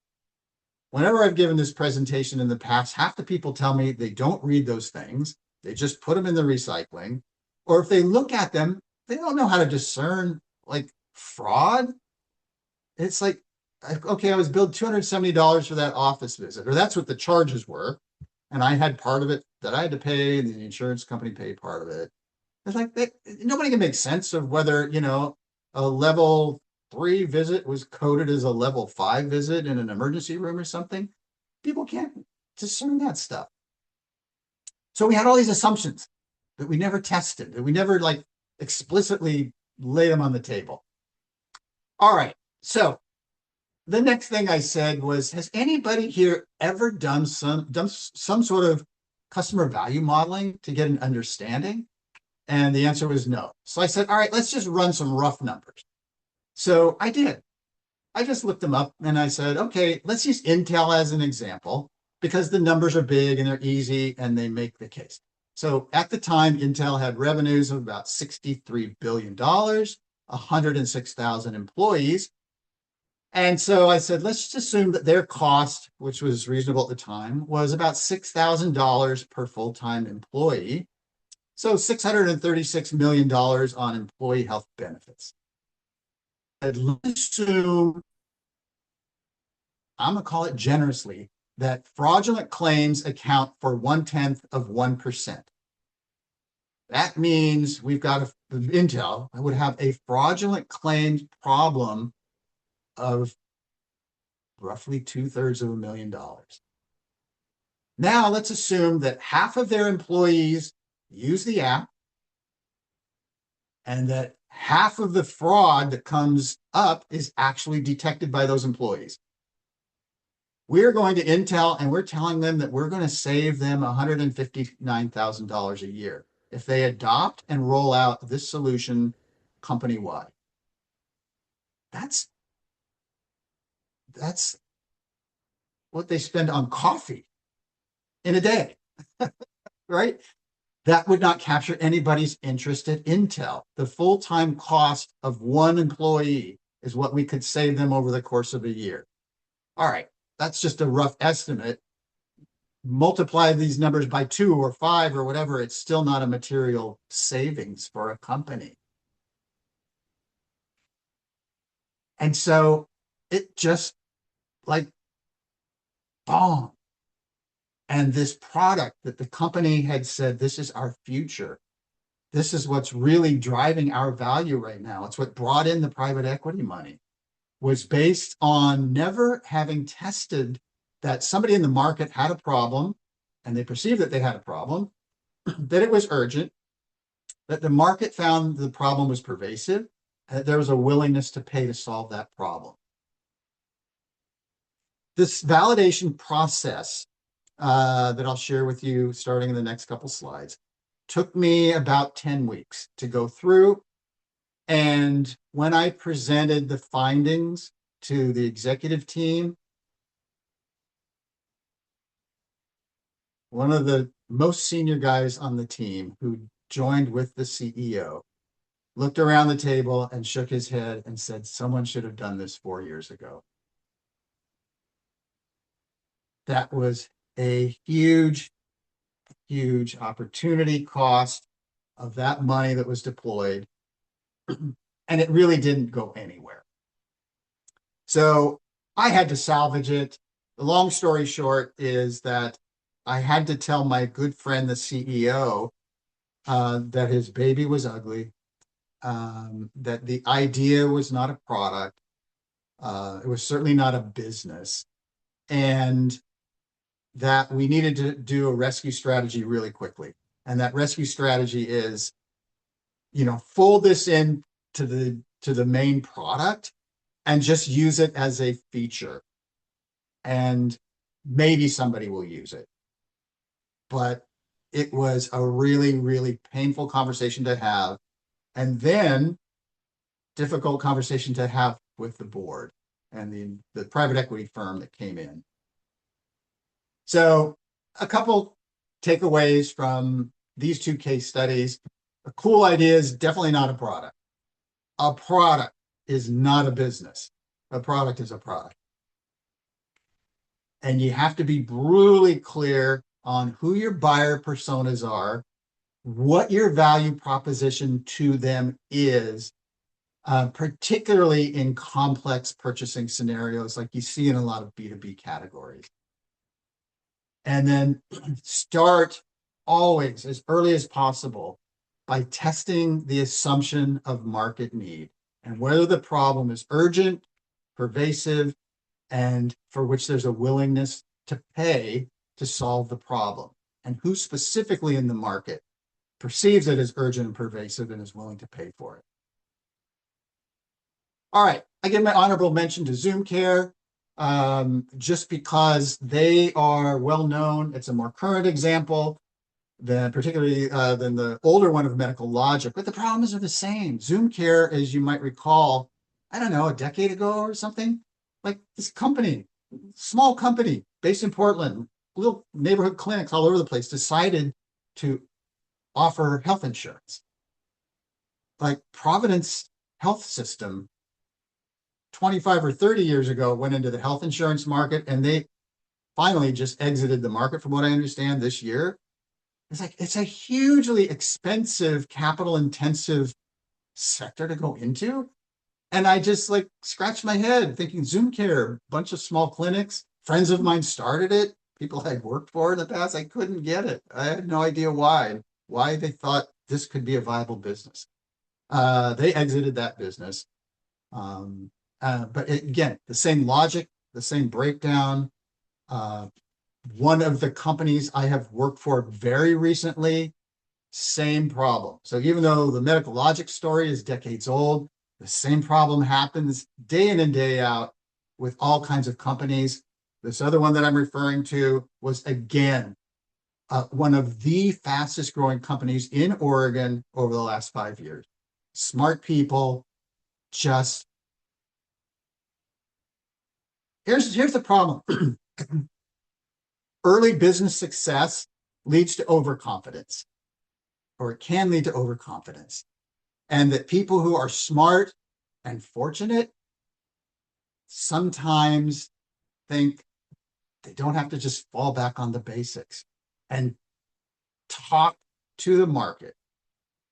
whenever I've given this presentation in the past, half the people tell me they don't read those things. They just put them in the recycling. Or if they look at them, they don't know how to discern like fraud. It's like, okay, I was billed $270 for that office visit, or that's what the charges were. And I had part of it that I had to pay, and the insurance company paid part of it. It's like nobody can make sense of whether, a level 3 visit was coded as a level 5 visit in an emergency room or something. People can't discern that stuff. So we had all these assumptions that we never tested, that we never like explicitly laid them on the table. All right. So the next thing I said was, has anybody here ever done some sort of customer value modeling to get an understanding? And the answer was no. So I said, all right, let's just run some rough numbers. So I did. I just looked them up and I said, okay, let's use Intel as an example because the numbers are big and they're easy and they make the case. So at the time, Intel had revenues of about $63 billion, 106,000 employees. And so I said, let's just assume that their cost, which was reasonable at the time, was about $6,000 per full-time employee. So $636 million on employee health benefits. And let's assume, I'm going to call it generously, that fraudulent claims account for 0.1%. That means we've got Intel would have a fraudulent claims problem of roughly $2/3 Now let's assume that half of their employees use the app and that half of the fraud that comes up is actually detected by those employees. We're going to Intel and we're telling them that we're going to save them $159,000 a year if they adopt and roll out this solution company-wide. That's what they spend on coffee in a day, right? That would not capture anybody's interest at Intel. The full-time cost of one employee is what we could save them over the course of a year. All right, that's just a rough estimate. Multiply these numbers by 2 or 5 or whatever, it's still not a material savings for a company. And so it just like boom. And this product that the company had said, this is our future. This is what's really driving our value right now. It's what brought in the private equity money, was based on never having tested that somebody in the market had a problem and they perceived that they had a problem, that it was urgent, that the market found the problem was pervasive, and that there was a willingness to pay to solve that problem. This validation process that I'll share with you starting in the next couple slides took me about 10 weeks to go through. And when I presented the findings to the executive team, one of the most senior guys on the team who joined with the CEO looked around the table and shook his head and said, someone should have done this 4 years ago. That was a huge, huge opportunity cost of that money that was deployed. And it really didn't go anywhere. So I had to salvage it. The long story short is that I had to tell my good friend, the CEO, that his baby was ugly, that the idea was not a product. It was certainly not a business. And that we needed to do a rescue strategy really quickly. And that rescue strategy is, fold this in to the main product and just use it as a feature. And maybe somebody will use it. But it was a really, really painful conversation to have. And then difficult conversation to have with the board and the private equity firm that came in. So a couple takeaways from these 2 case studies. A cool idea is definitely not a product. A product is not a business. A product is a product. And you have to be brutally clear on who your buyer personas are, what your value proposition to them is, particularly in complex purchasing scenarios like you see in a lot of B2B categories. And then start always as early as possible by testing the assumption of market need and whether the problem is urgent, pervasive, and for which there's a willingness to pay to solve the problem, and who specifically in the market perceives it as urgent and pervasive and is willing to pay for it. All right, I give my honorable mention to ZoomCare. Just because they are well known. It's a more current example than particularly than the older one of Medical Logic, but the problems are the same. ZoomCare, as you might recall, I don't know, a decade ago or something, like this company, small company based in Portland, little neighborhood clinics all over the place, decided to offer health insurance. Like Providence Health System 25 or 30 years ago went into the health insurance market, and they finally just exited the market, from what I understand, this year. It's a hugely expensive, capital intensive sector to go into. And I just scratched my head thinking ZoomCare, bunch of small clinics, friends of mine started it, people I'd worked for in the past. I couldn't get it. I had no idea why they thought this could be a viable business. They exited that business. But again, the same logic, the same breakdown. One of the companies I have worked for very recently, same problem. So even though the Medical Logic story is decades old, the same problem happens day in and day out with all kinds of companies. This other one that I'm referring to was, again, one of the fastest growing companies in Oregon over the last 5 years. Smart people, just here's the problem. Early business success leads to overconfidence, or it can lead to overconfidence. And that people who are smart and fortunate sometimes think they don't have to just fall back on the basics and talk to the market,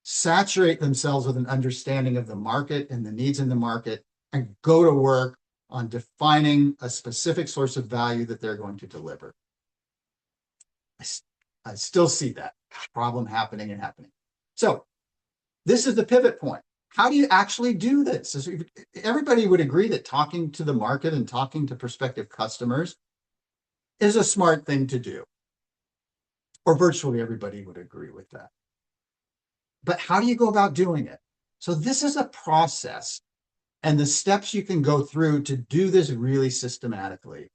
saturate themselves with an understanding of the market and the needs in the market, and go to work on defining a specific source of value that they're going to deliver. I still see that problem happening and happening. So this is the pivot point. How do you actually do this? Everybody would agree that talking to the market and talking to prospective customers is a smart thing to do. Or virtually everybody would agree with that. But how do you go about doing it? So this is a process and the steps you can go through to do this really systematically.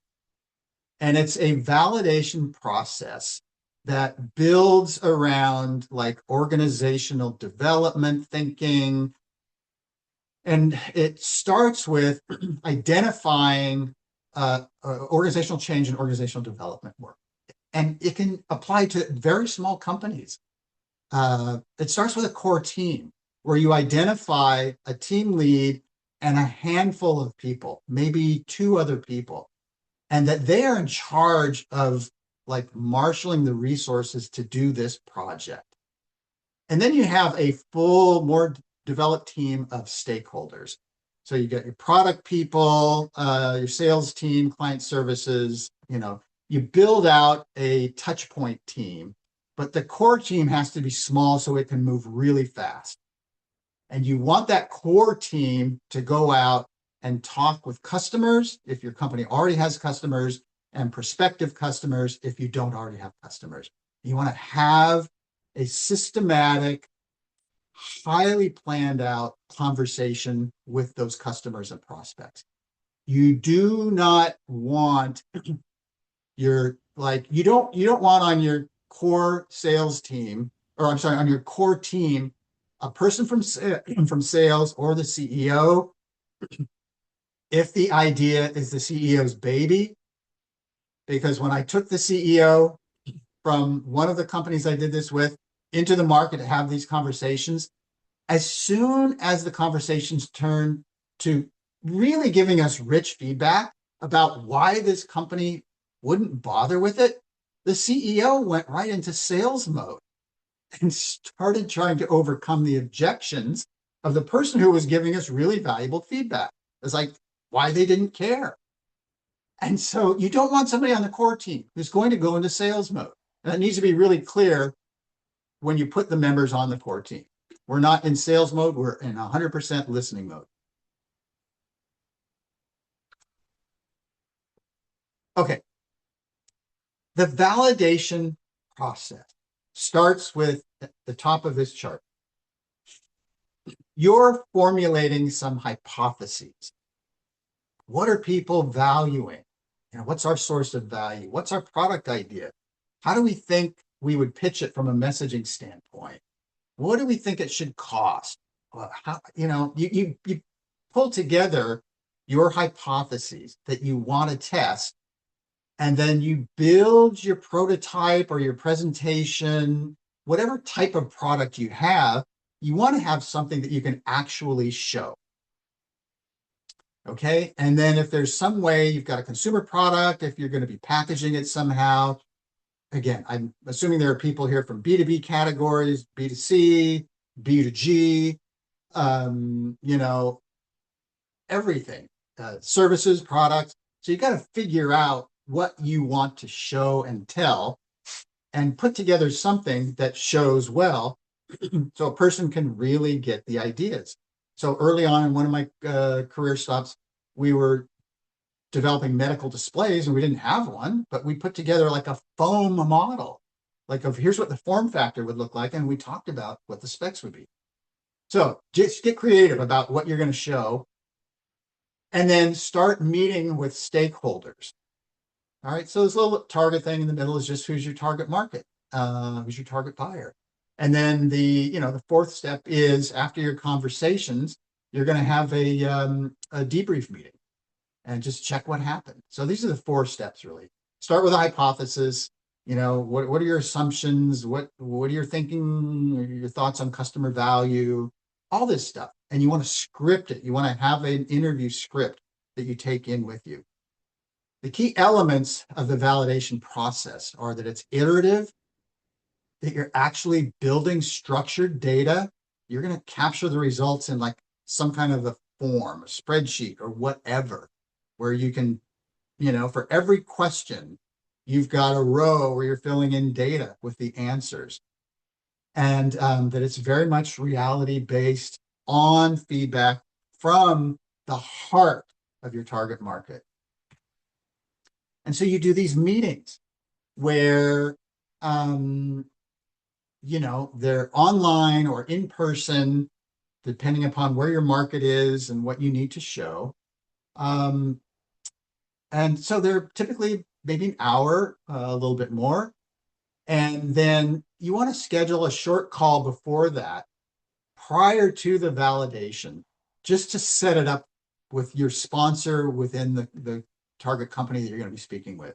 And it's a validation process that builds around like organizational development thinking. And it starts with identifying organizational change and organizational development work. And it can apply to very small companies. It starts with a core team where you identify a team lead and a handful of people, maybe 2 other people, and that they are in charge of like marshaling the resources to do this project. And then you have a full, more developed team of stakeholders. So you get your product people, your sales team, client services, you build out a touch point team, but the core team has to be small so it can move really fast. And you want that core team to go out and talk with customers if your company already has customers, and prospective customers if you don't already have customers. You want to have a systematic, highly planned out conversation with those customers and prospects. You do not want you don't want on your core sales team, or I'm sorry, on your core team, a person from sales or the CEO, if the idea is the CEO's baby. Because when I took the CEO from one of the companies I did this with into the market to have these conversations, as soon as the conversations turned to really giving us rich feedback about why this company wouldn't bother with it, the CEO went right into sales mode and started trying to overcome the objections of the person who was giving us really valuable feedback. It's like why they didn't care. And so you don't want somebody on the core team who's going to go into sales mode. And it needs to be really clear when you put the members on the core team. We're not in sales mode, we're in 100% listening mode. Okay. The validation process starts with the top of this chart. You're formulating some hypotheses. What are people valuing? What's our source of value? What's our product idea? How do we think we would pitch it from a messaging standpoint? What do we think it should cost? You pull together your hypotheses that you want to test, and then you build your prototype or your presentation, whatever type of product you have, you want to have something that you can actually show. Okay, and then if there's some way you've got a consumer product, if you're going to be packaging it somehow, again, I'm assuming there are people here from B2B categories, B2C, B2G, everything, services, products. So you got to figure out what you want to show and tell and put together something that shows well so a person can really get the ideas. So early on in one of my career stops, we were developing medical displays and we didn't have one, but we put together like a foam model, like of here's what the form factor would look like. And we talked about what the specs would be. So just get creative about what you're going to show and then start meeting with stakeholders. All right. So this little target thing in the middle is just who's your target market, who's your target buyer. And then the fourth step is after your conversations, you're going to have a debrief meeting and just check what happened. So these are the 4 steps really. Start with a hypothesis. What are your assumptions? What are your thinking, your thoughts on customer value, all this stuff. And you want to script it. You want to have an interview script that you take in with you. The key elements of the validation process are that it's iterative, that you're actually building structured data. You're going to capture the results in like some kind of a form, a spreadsheet or whatever, where you can, for every question, you've got a row where you're filling in data with the answers. And that it's very much reality based on feedback from the heart of your target market. And so you do these meetings where, they're online or in person, depending upon where your market is and what you need to show. And so they're typically maybe an hour, a little bit more. And then you want to schedule a short call before that, prior to the validation, just to set it up with your sponsor within the target company that you're going to be speaking with.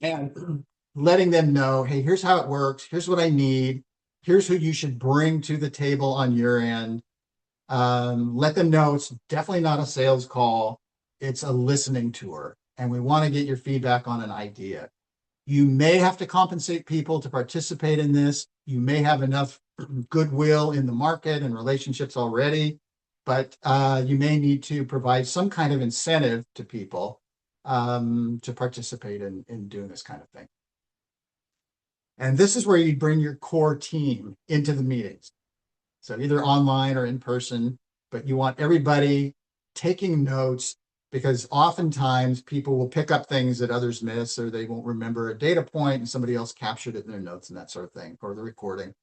And letting them know, hey, here's how it works. Here's what I need. Here's who you should bring to the table on your end. Let them know it's definitely not a sales call. It's a listening tour. And we want to get your feedback on an idea. You may have to compensate people to participate in this. You may have enough goodwill in the market and relationships already, but you may need to provide some kind of incentive to people to participate in doing this kind of thing. And this is where you bring your core team into the meetings. So either online or in person, but you want everybody taking notes, because oftentimes people will pick up things that others miss, or they won't remember a data point and somebody else captured it in their notes and that sort of thing, or the recording.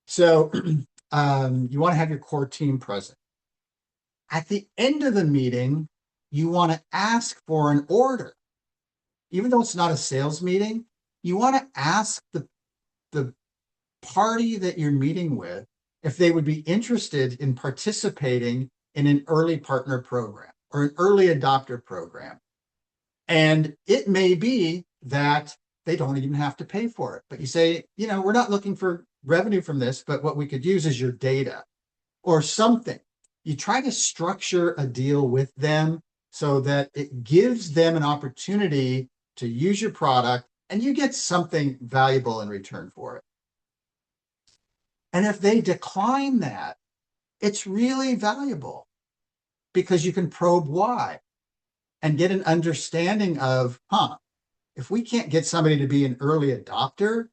So you want to have your core team present. At the end of the meeting, you want to ask for an order. Even though it's not a sales meeting, you want to ask the party that you're meeting with if they would be interested in participating in an early partner program or an early adopter program. And it may be that they don't even have to pay for it. But you say, we're not looking for revenue from this, but what we could use is your data or something. You try to structure a deal with them so that it gives them an opportunity to use your product and you get something valuable in return for it. And if they decline that, it's really valuable because you can probe why and get an understanding of, if we can't get somebody to be an early adopter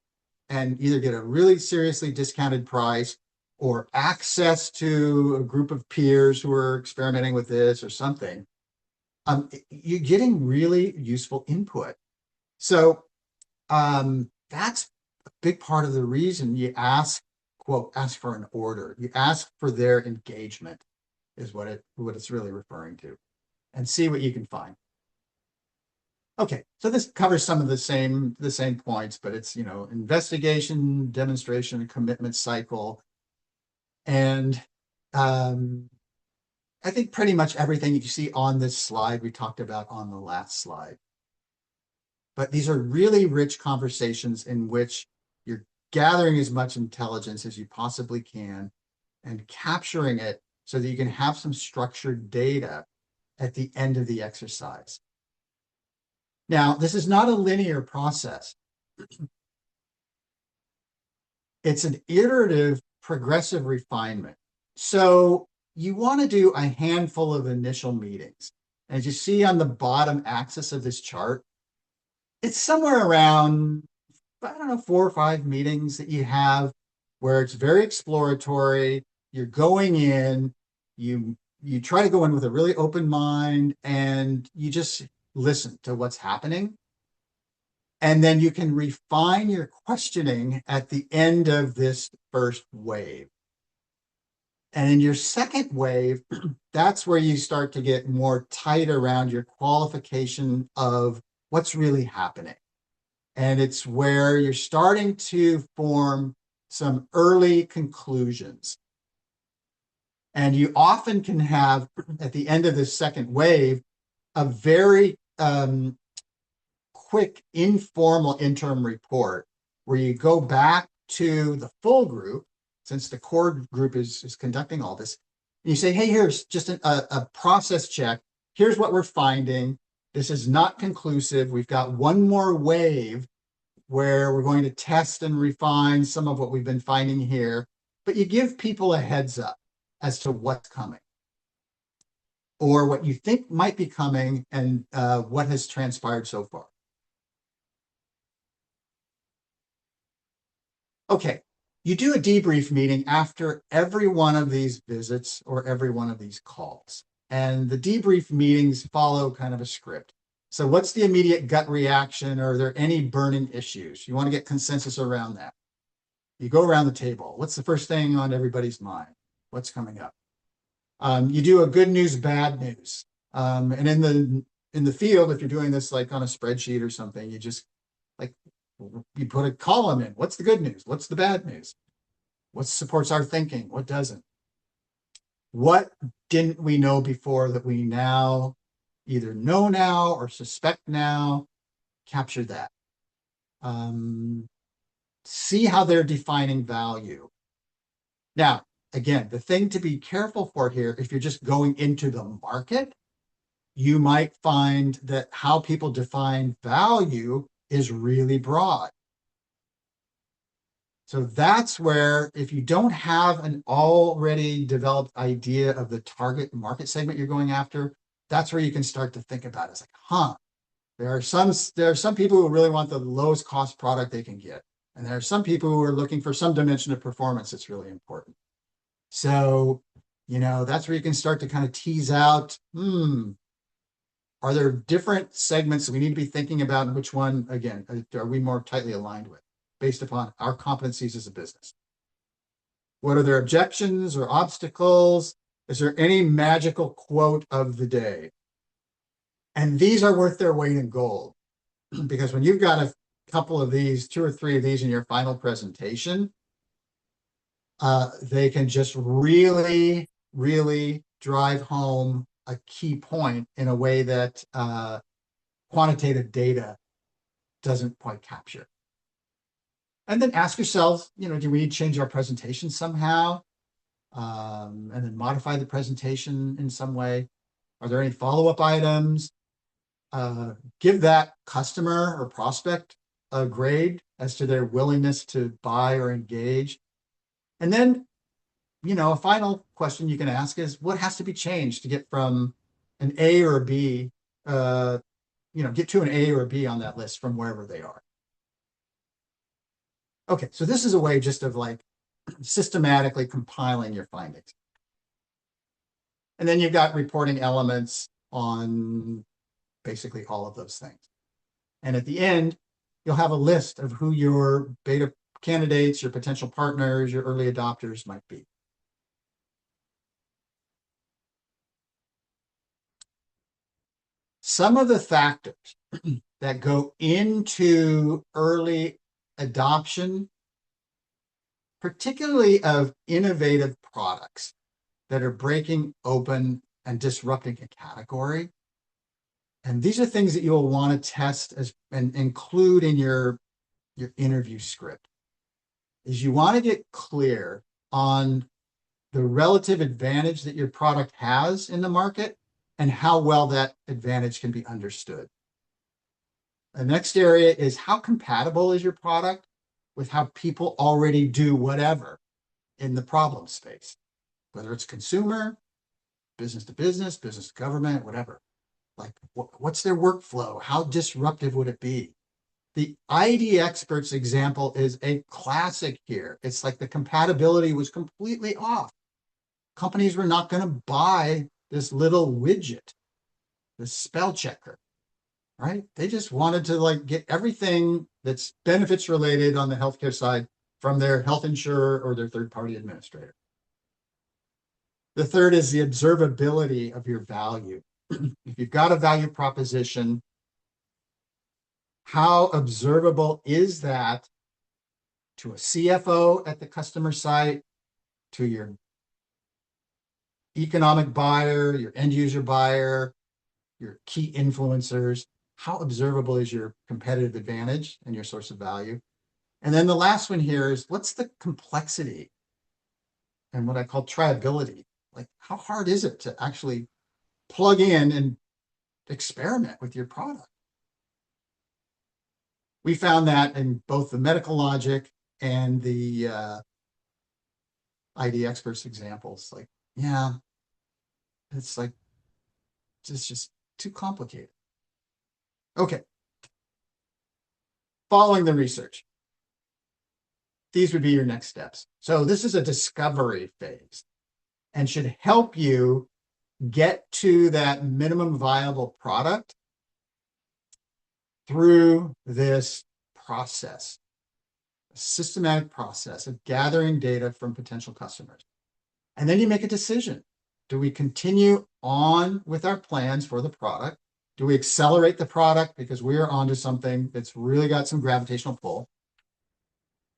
and either get a really seriously discounted price or access to a group of peers who are experimenting with this or something, you're getting really useful input. So that's a big part of the reason you ask for an order. You ask for their engagement is what it's really referring to, and see what you can find. Okay, so this covers some of the same points, but it's, investigation, demonstration, commitment cycle. And I think pretty much everything that you see on this slide, we talked about on the last slide. But these are really rich conversations in which you're gathering as much intelligence as you possibly can and capturing it so that you can have some structured data at the end of the exercise. Now, this is not a linear process. It's an iterative, progressive refinement. So you want to do a handful of initial meetings. As you see on the bottom axis of this chart, it's somewhere around, 4 or 5 meetings that you have where it's very exploratory. You're going in, you try to go in with a really open mind, and you just listen to what's happening. And then you can refine your questioning at the end of this first wave. And in your second wave, that's where you start to get more tight around your qualification of what's really happening. And it's where you're starting to form some early conclusions. And you often can have, at the end of this second wave, a very quick, informal interim report where you go back to the full group, since the core group is conducting all this. And you say, hey, here's just a process check. here's what we're finding. This is not conclusive. We've got one more wave where we're going to test and refine some of what we've been finding here, but you give people a heads up as to what's coming or what you think might be coming and what has transpired so far. Okay, you do a debrief meeting after every one of these visits or every one of these calls. And the debrief meetings follow kind of a script. So what's the immediate gut reaction? Are there any burning issues? You want to get consensus around that. You go around the table. What's the first thing on everybody's mind? What's coming up? You do a good news, bad news. And in the field, if you're doing this like on a spreadsheet or something, you just like you put a column in. What's the good news? What's the bad news? What supports our thinking? What doesn't? What didn't we know before that we now either know now or suspect now? Capture that. See how they're defining value. Now, again, the thing to be careful for here, if you're just going into the market, you might find that how people define value is really broad. So that's where, if you don't have an already developed idea of the target market segment you're going after, that's where you can start to think about it. It's like, there are some people who really want the lowest cost product they can get. And there are some people who are looking for some dimension of performance that's really important. So, that's where you can start to kind of tease out, are there different segments that we need to be thinking about, and which one, again, are we more tightly aligned with based upon our competencies as a business? What are their objections or obstacles? Is there any magical quote of the day? And these are worth their weight in gold, because when you've got a couple of these, 2 or 3 of these in your final presentation, they can just really, really drive home a key point in a way that quantitative data doesn't quite capture. And then ask yourselves, do we need to change our presentation somehow? And then modify the presentation in some way. Are there any follow-up items? Give that customer or prospect a grade as to their willingness to buy or engage. And then, a final question you can ask is, what has to be changed to get from an A or a B, get to an A or a B on that list from wherever they are. Okay, so this is a way just of like systematically compiling your findings. And then you've got reporting elements on basically all of those things. And at the end, you'll have a list of who your beta candidates, your potential partners, your early adopters might be. Some of the factors that go into early adoption, particularly of innovative products that are breaking open and disrupting a category. And these are things that you'll want to test and include in your interview script. Is you want to get clear on the relative advantage that your product has in the market and how well that advantage can be understood. The next area is, how compatible is your product with how people already do whatever in the problem space, whether it's consumer, business to business, business to government, whatever. Like, what's their workflow? How disruptive would it be? The ID experts example is a classic here. It's like the compatibility was completely off. Companies were not going to buy this little widget, this spell checker, right? They just wanted to get everything that's benefits related on the healthcare side from their health insurer or their third-party administrator. The third is the observability of your value. If you've got a value proposition, how observable is that to a CFO at the customer site, to your economic buyer, your end user buyer, your key influencers? How observable is your competitive advantage and your source of value? And then the last one here is, what's the complexity and what I call triability? Like, how hard is it to actually plug in and experiment with your product. We found that in both the medical logic and the ID experts examples. Like, yeah, it's like, it's just too complicated. Okay. Following the research, these would be your next steps. So this is a discovery phase and should help you get to that minimum viable product through this process, a systematic process of gathering data from potential customers. And then you make a decision. Do we continue on with our plans for the product? Do we accelerate the product because we are onto something that's really got some gravitational pull?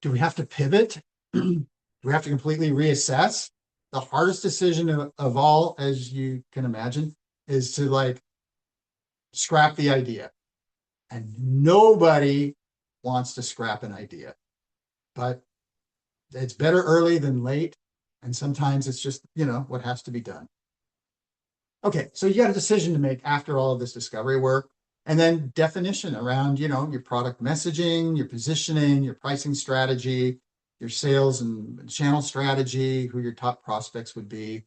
Do we have to pivot? Do we have to completely reassess? The hardest decision of all, as you can imagine, is to like scrap the idea. And nobody wants to scrap an idea, but it's better early than late. And sometimes it's just, what has to be done. Okay, so you got a decision to make after all of this discovery work, and then definition around, your product messaging, your positioning, your pricing strategy, your sales and channel strategy, who your top prospects would be.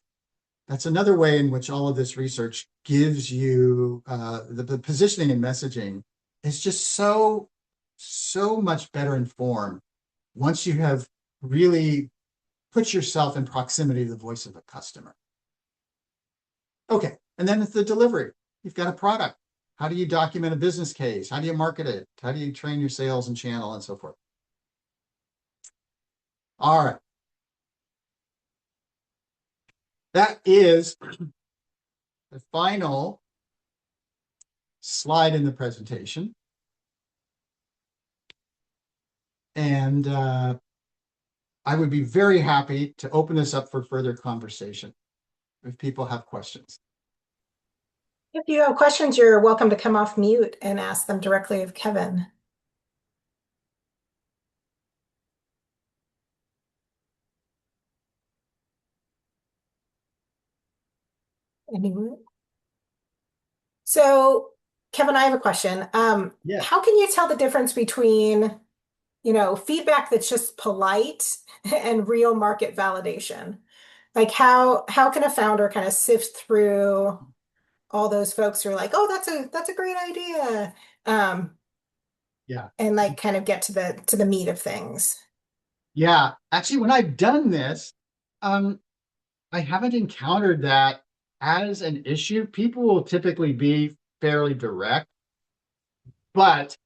That's another way in which all of this research gives you the positioning and messaging is just so much better informed once you have really put yourself in proximity to the voice of a customer. Okay, and then it's the delivery. You've got a product. How do you document a business case? How do you market it? How do you train your sales and channel and so forth? All right. That is the final slide in the presentation. And I would be very happy to open this up for further conversation if people have questions. If you have questions, you're welcome to come off mute and ask them directly of Kevin. Anyone? So, Kevin, I have a question. Yeah. How can you tell the difference between, feedback that's just polite and real market validation? Like how can a founder kind of sift through all those folks who are like, oh, that's a great idea. Yeah. And like kind of get to the meat of things. Yeah. Actually, when I've done this, I haven't encountered that as an issue. People will typically be fairly direct. But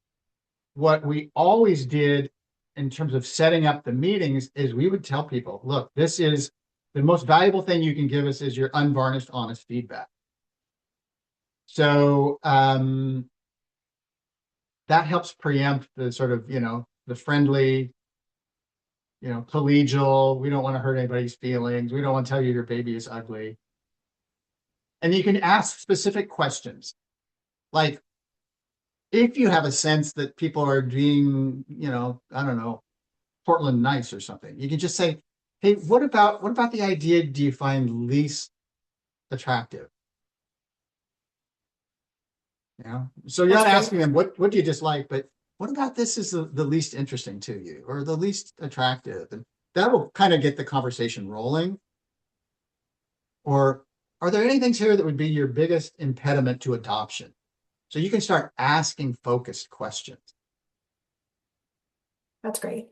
what we always did in terms of setting up the meetings is we would tell people, look, this is the most valuable thing you can give us is your unvarnished, honest feedback. So that helps preempt the sort of, the friendly, collegial, we don't want to hurt anybody's feelings. We don't want to tell you your baby is ugly. And you can ask specific questions. Like, if you have a sense that people are being, I don't know, Portland nice or something, you can just say, hey, what about the idea do you find least attractive? So you're not asking them what do you dislike, but what about this is the least interesting to you or the least attractive? And that will kind of get the conversation rolling. Or are there any things here that would be your biggest impediment to adoption? So you can start asking focused questions. That's great.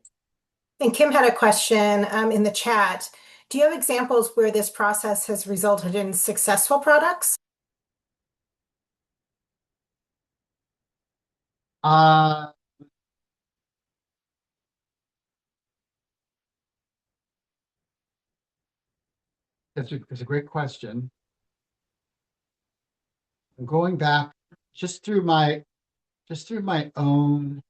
And Kim had a question in the chat. Do you have examples where this process has resulted in successful products? That's a great question. I'm going back just through my own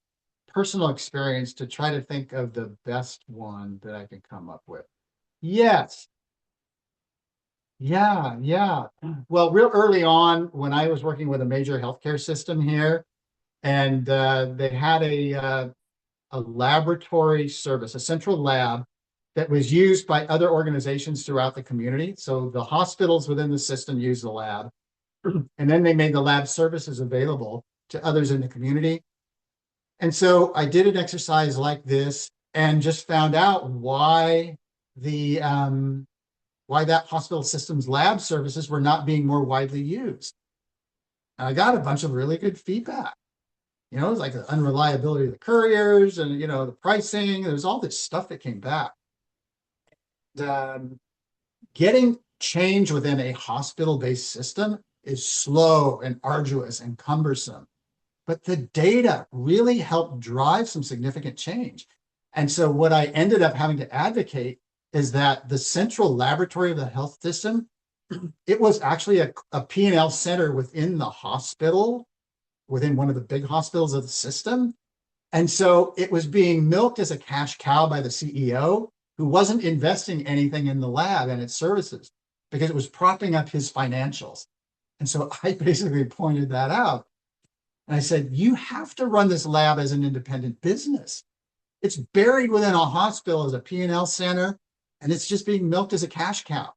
personal experience to try to think of the best one that I can come up with. Yes. Yeah. Well, real early on when I was working with a major healthcare system here, and they had a laboratory service, a central lab that was used by other organizations throughout the community. So the hospitals within the system use the lab. And then they made the lab services available to others in the community. And so I did an exercise like this and just found out the why that hospital system's lab services were not being more widely used. And I got a bunch of really good feedback. It was like the unreliability of the couriers and, the pricing. There's all this stuff that came back. Getting change within a hospital-based system is slow and arduous and cumbersome. But the data really helped drive some significant change. And so what I ended up having to advocate is that the central laboratory of the health system, it was actually a P&L center within the hospital, within one of the big hospitals of the system. And so it was being milked as a cash cow by the CEO, who wasn't investing anything in the lab and its services because it was propping up his financials. And so I basically pointed that out. And I said, you have to run this lab as an independent business. It's buried within a hospital as a P&L center, and it's just being milked as a cash cow.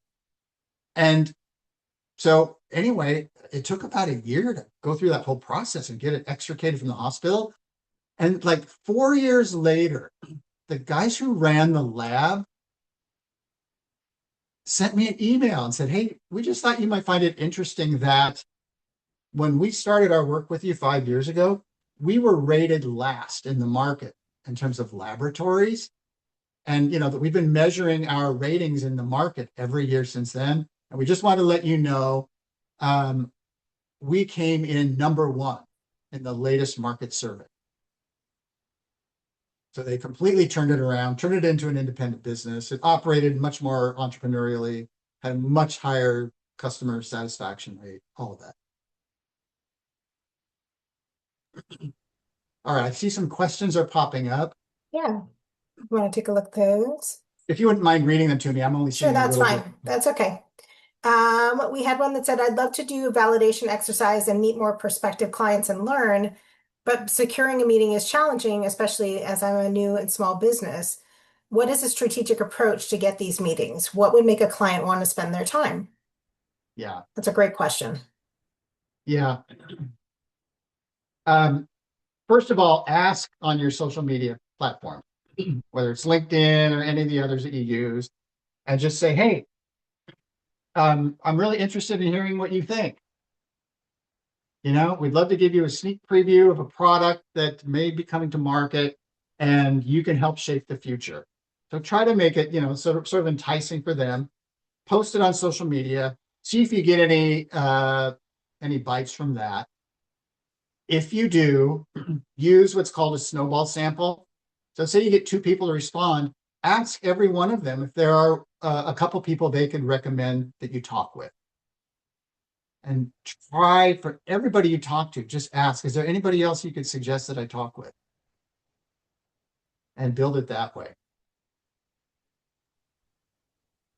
And so anyway, it took about a year to go through that whole process and get it extricated from the hospital. And like 4 years later, the guys who ran the lab sent me an email and said, hey, we just thought you might find it interesting that when we started our work with you 5 years ago, we were rated last in the market in terms of laboratories. And, that we've been measuring our ratings in the market every year since then. And we just want to let you know, we came in #1 in the latest market survey. So they completely turned it around, turned it into an independent business. It operated much more entrepreneurially, had a much higher customer satisfaction rate, all of that. All right, I see some questions are popping up. Yeah. Want to take a look at those? If you wouldn't mind reading them to me, I'm only Sure, seeing a that's little fine. bit. That's okay. We had one that said, I'd love to do a validation exercise and meet more prospective clients and learn, but securing a meeting is challenging, especially as I'm a new and small business. What is a strategic approach to get these meetings? What would make a client want to spend their time? Yeah, That's a great question. yeah. First of all, ask on your social media platform, whether it's LinkedIn or any of the others that you use, and just say, hey, I'm really interested in hearing what you think. We'd love to give you a sneak preview of a product that may be coming to market, and you can help shape the future. So try to make it, sort of enticing for them. Post it on social media. See if you get any bites from that. If you do, use what's called a snowball sample. So say you get 2 people to respond, ask every one of them if there are a couple people they could recommend that you talk with. And try for everybody you talk to, just ask, is there anybody else you could suggest that I talk with? And build it that way.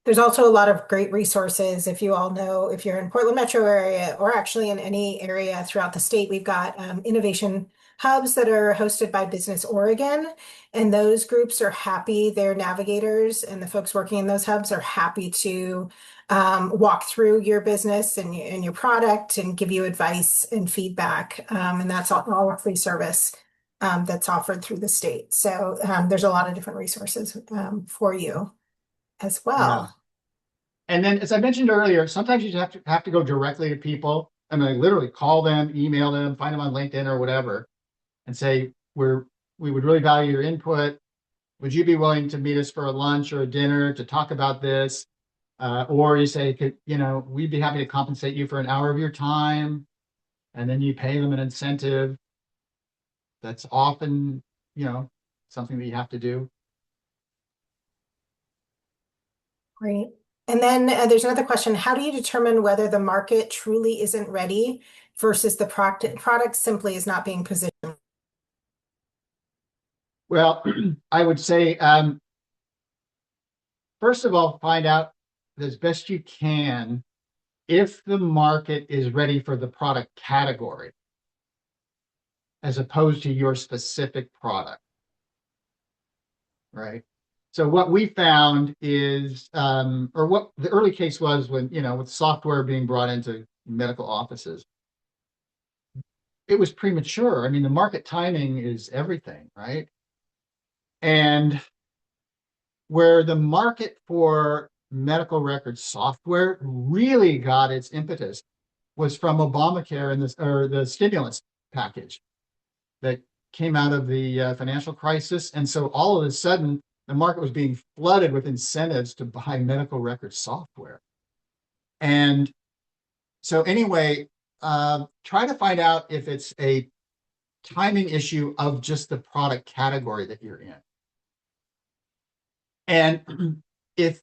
There's also a lot of great resources. If you all know, if you're in Portland metro area or actually in any area throughout the state, we've got innovation hubs that are hosted by Business Oregon. And those groups are happy, their navigators and the folks working in those hubs are happy to walk through your business and your product and give you advice and feedback. And that's all a free service that's offered through the state. So there's a lot of different resources for you as well. Yeah. And then, as I mentioned earlier, sometimes you have to go directly to people and like literally call them, email them, find them on LinkedIn or whatever, and say, we would really value your input. Would you be willing to meet us for a lunch or a dinner to talk about this? Or you say, we'd be happy to compensate you for an hour of your time, and then you pay them an incentive. That's often, something that you have to do. Great. And then there's another question. How do you determine whether the market truly isn't ready versus the product simply is not being positioned? Well, I would say, first of all, find out as best you can if the market is ready for the product category as opposed to your specific product, right? So what we found is, or what the early case was when, with software being brought into medical offices. It was premature. I mean, the market timing is everything, right? And where the market for medical record software really got its impetus was from Obamacare and this, or the stimulus package that came out of the financial crisis. And so all of a sudden, the market was being flooded with incentives to buy medical record software. And so anyway, try to find out if it's a timing issue of just the product category that you're in. And if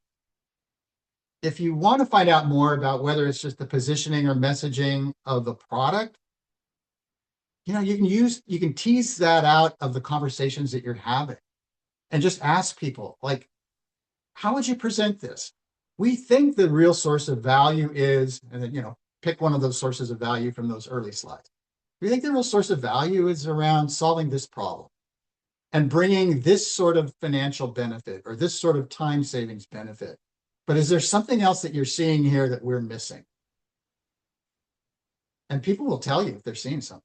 you want to find out more about whether it's just the positioning or messaging of the product, you can tease that out of the conversations that you're having and just ask people, like, how would you present this? We think the real source of value is, and then, pick one of those sources of value from those early slides. We think the real source of value is around solving this problem and bringing this sort of financial benefit or this sort of time savings benefit. But is there something else that you're seeing here that we're missing? And people will tell you if they're seeing something.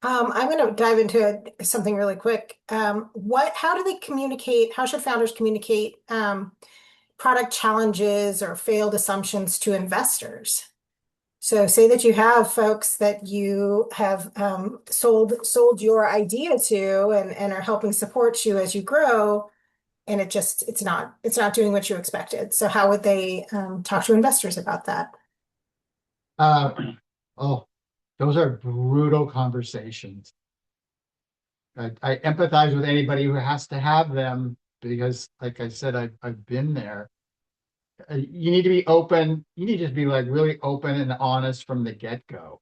I'm going to dive into something really quick. How do they communicate? How should founders communicate product challenges or failed assumptions to investors? So say that you have folks that you have sold your idea to and are helping support you as you grow, and it's not doing what you expected. So how would they talk to investors about that? Oh, those are brutal conversations. I empathize with anybody who has to have them because, like I said, I've been there. You need to be open. You need to just be like really open and honest from the get-go.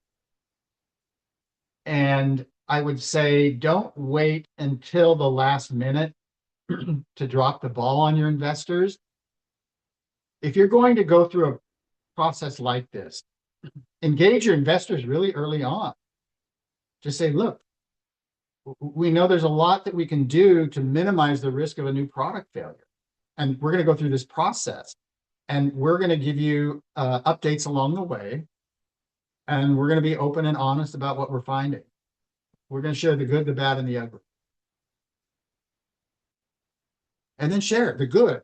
And I would say don't wait until the last minute to drop the ball on your investors. If you're going to go through a process like this, engage your investors really early on. Just say, look, we know there's a lot that we can do to minimize the risk of a new product failure. And we're going to go through this process. And we're going to give you updates along the way. And we're going to be open and honest about what we're finding. We're going to share the good, the bad, and the ugly. And then share the good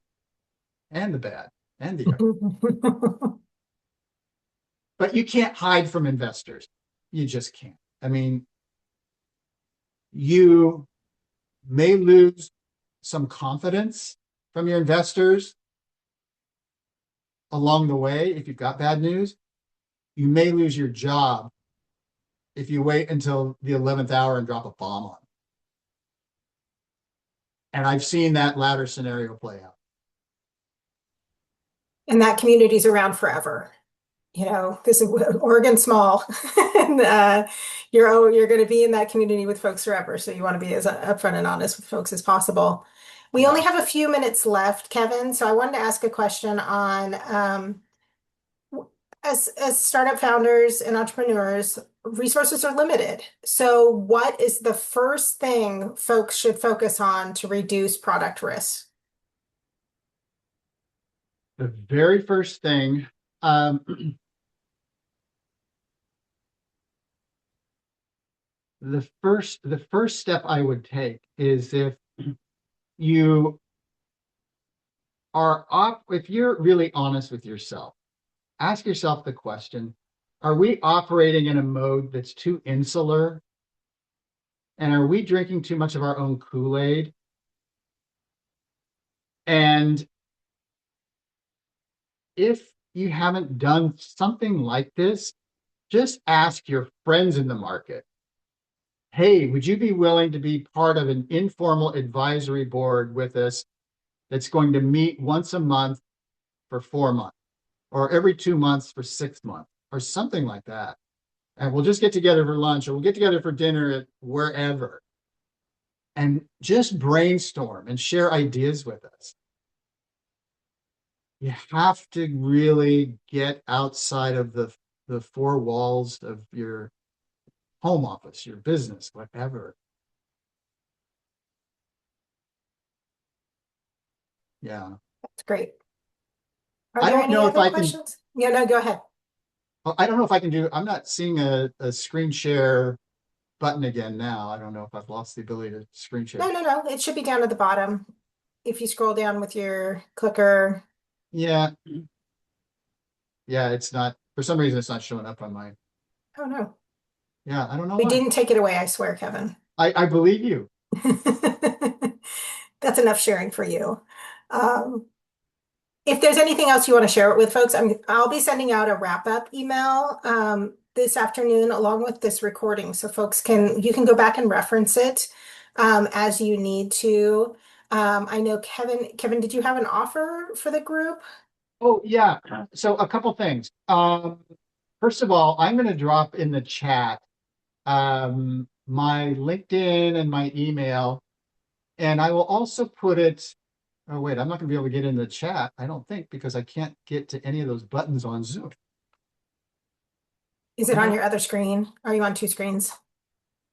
and the bad and the ugly. But you can't hide from investors. You just can't. I mean, you may lose some confidence from your investors along the way if you've got bad news. You may lose your job if you wait until the 11th hour and drop a bomb on them. And I've seen that latter scenario play out. And that community's around forever. This is Oregon's small, and you're going to be in that community with folks forever. So you want to be as upfront and honest with folks as possible. We only have a few minutes left, Kevin. So I wanted to ask a question on as startup founders and entrepreneurs, resources are limited. So what is the first thing folks should focus on to reduce product risk? The very first thing, the first step I would take is if you're really honest with yourself, ask yourself the question, are we operating in a mode that's too insular? And are we drinking too much of our own Kool-Aid? And if you haven't done something like this, just ask your friends in the market, hey, would you be willing to be part of an informal advisory board with us that's going to meet once a month for 4 months, or every 2 months for 6 months, or something like that? And we'll just get together for lunch, or we'll get together for dinner at wherever, and just brainstorm and share ideas with us. You have to really get outside of the four walls of your home office, your business, whatever. Yeah. That's great. Are I there don't any know if other I can, questions? Yeah, no, go ahead. I don't know if I can do, I'm not seeing a screen share button again now. I don't know if I've lost the ability to screen No, share. no, no. It should be down at the bottom. If you scroll down with your clicker. Yeah, yeah, it's not, for some reason, it's not showing up on my, Oh no. yeah, I don't know We why. didn't take it away, I swear, Kevin. I believe you. That's enough sharing for you. Um, if there's anything else you want to share with folks, I'll be sending out a wrap-up email this afternoon along with this recording, so folks you can go back and reference it as you need to. I know Kevin, did you have an offer for the group? Oh, yeah. So a couple things. First of all, I'm going to drop in the chat my LinkedIn and my email, and I will also put it. Oh, wait, I'm not going to be able to get in the chat, I don't think, because I can't get to any of those buttons on Zoom. Is it Am on I? your other screen? Are you on two screens?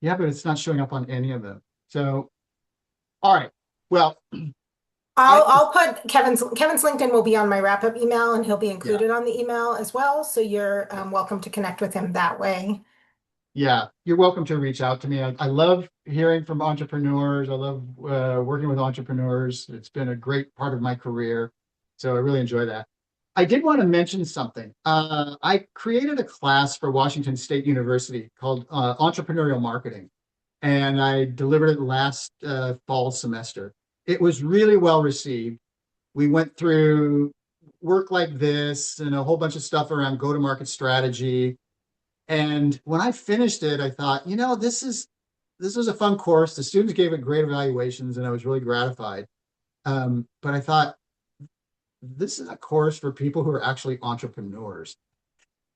Yeah, but it's not showing up on any of them. So, all right. Well, I I'll put Kevin's LinkedIn will be on my wrap-up email and he'll be yeah. included on the email as well. So you're welcome to connect with him that way. Yeah, you're welcome to reach out to me. I love hearing from entrepreneurs. I love working with entrepreneurs. It's been a great part of my career. So I really enjoy that. I did want to mention something. I created a class for Washington State University called Entrepreneurial Marketing, and I delivered it last fall semester. It was really well received. We went through work like this and a whole bunch of stuff around go-to-market strategy, and when I finished it, I thought, this was a fun course. The students gave it great evaluations, and I was really gratified. But I thought this is a course for people who are actually entrepreneurs.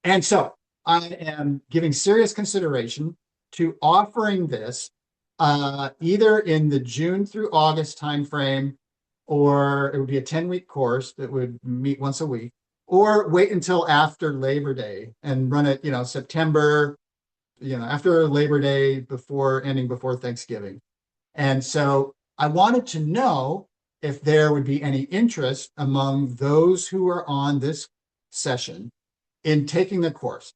And so I am giving serious consideration to offering this either in the June through August timeframe, or it would be a 10-week course that would meet once a week, or wait until after Labor Day and run it, September, after Labor Day, before Thanksgiving. And so I wanted to know if there would be any interest among those who are on this session in taking the course.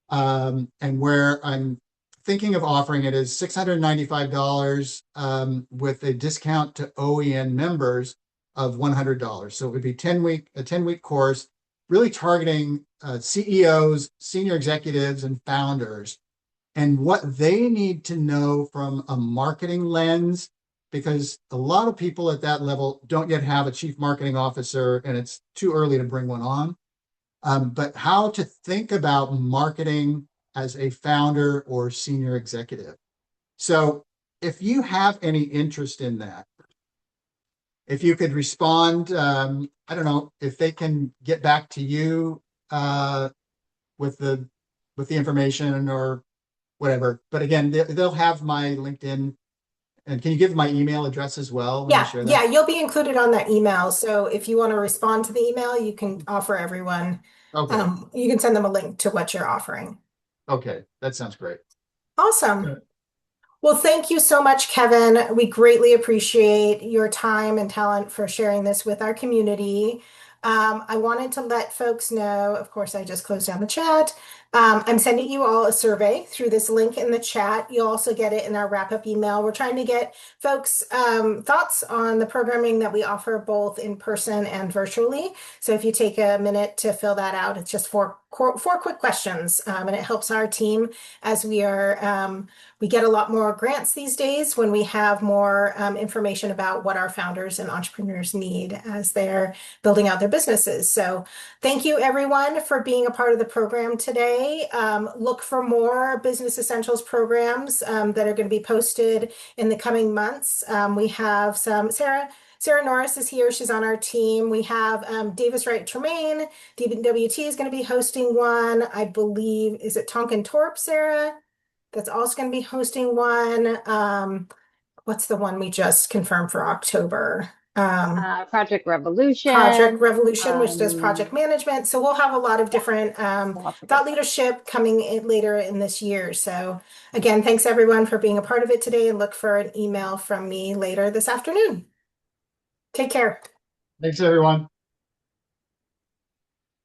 And where I'm thinking of offering it is $695 with a discount to OEN members of $100. So it would be a 10-week course, really targeting CEOs, senior executives, and founders, and what they need to know from a marketing lens, because a lot of people at that level don't yet have a chief marketing officer, and it's too early to bring one on. But how to think about marketing as a founder or senior executive. So if you have any interest in that, if you could respond, I don't know if they can get back to you with the information or whatever. But again, they'll have my LinkedIn. And can you give my email address as well when you Yeah, share yeah, that? you'll be included on that email. So if you want to respond to the email, you can offer everyone, Okay. you can send them a link to what you're offering. Okay. That sounds great. Awesome. Well, thank you so much, Kevin. We greatly appreciate your time and talent for sharing this with our community. I wanted to let folks know, of course, I just closed down the chat. I'm sending you all a survey through this link in the chat. You'll also get it in our wrap-up email. We're trying to get folks' thoughts on the programming that we offer both in person and virtually. So if you take a minute to fill that out, it's just four quick questions, and it helps our team as we get a lot more grants these days when we have more information about what our founders and entrepreneurs need as they're building out their businesses. So thank you everyone for being a part of the program today. Look for more Business Essentials programs that are going to be posted in the coming months. We have Sarah Norris is here. She's on our team. We have Davis Wright Tremaine. DWT is going to be hosting one. I believe, is it Tonkin Torp, Sarah? That's also going to be hosting one. What's the one we just confirmed for October? Project Project Revolution. Revolution, which does project management. So we'll have a lot of Yeah, different we'll have to thought get leadership coming in later in this year. So again, thanks everyone for being a part of it today, and look for an email from me later this afternoon. Take care. Thanks, everyone.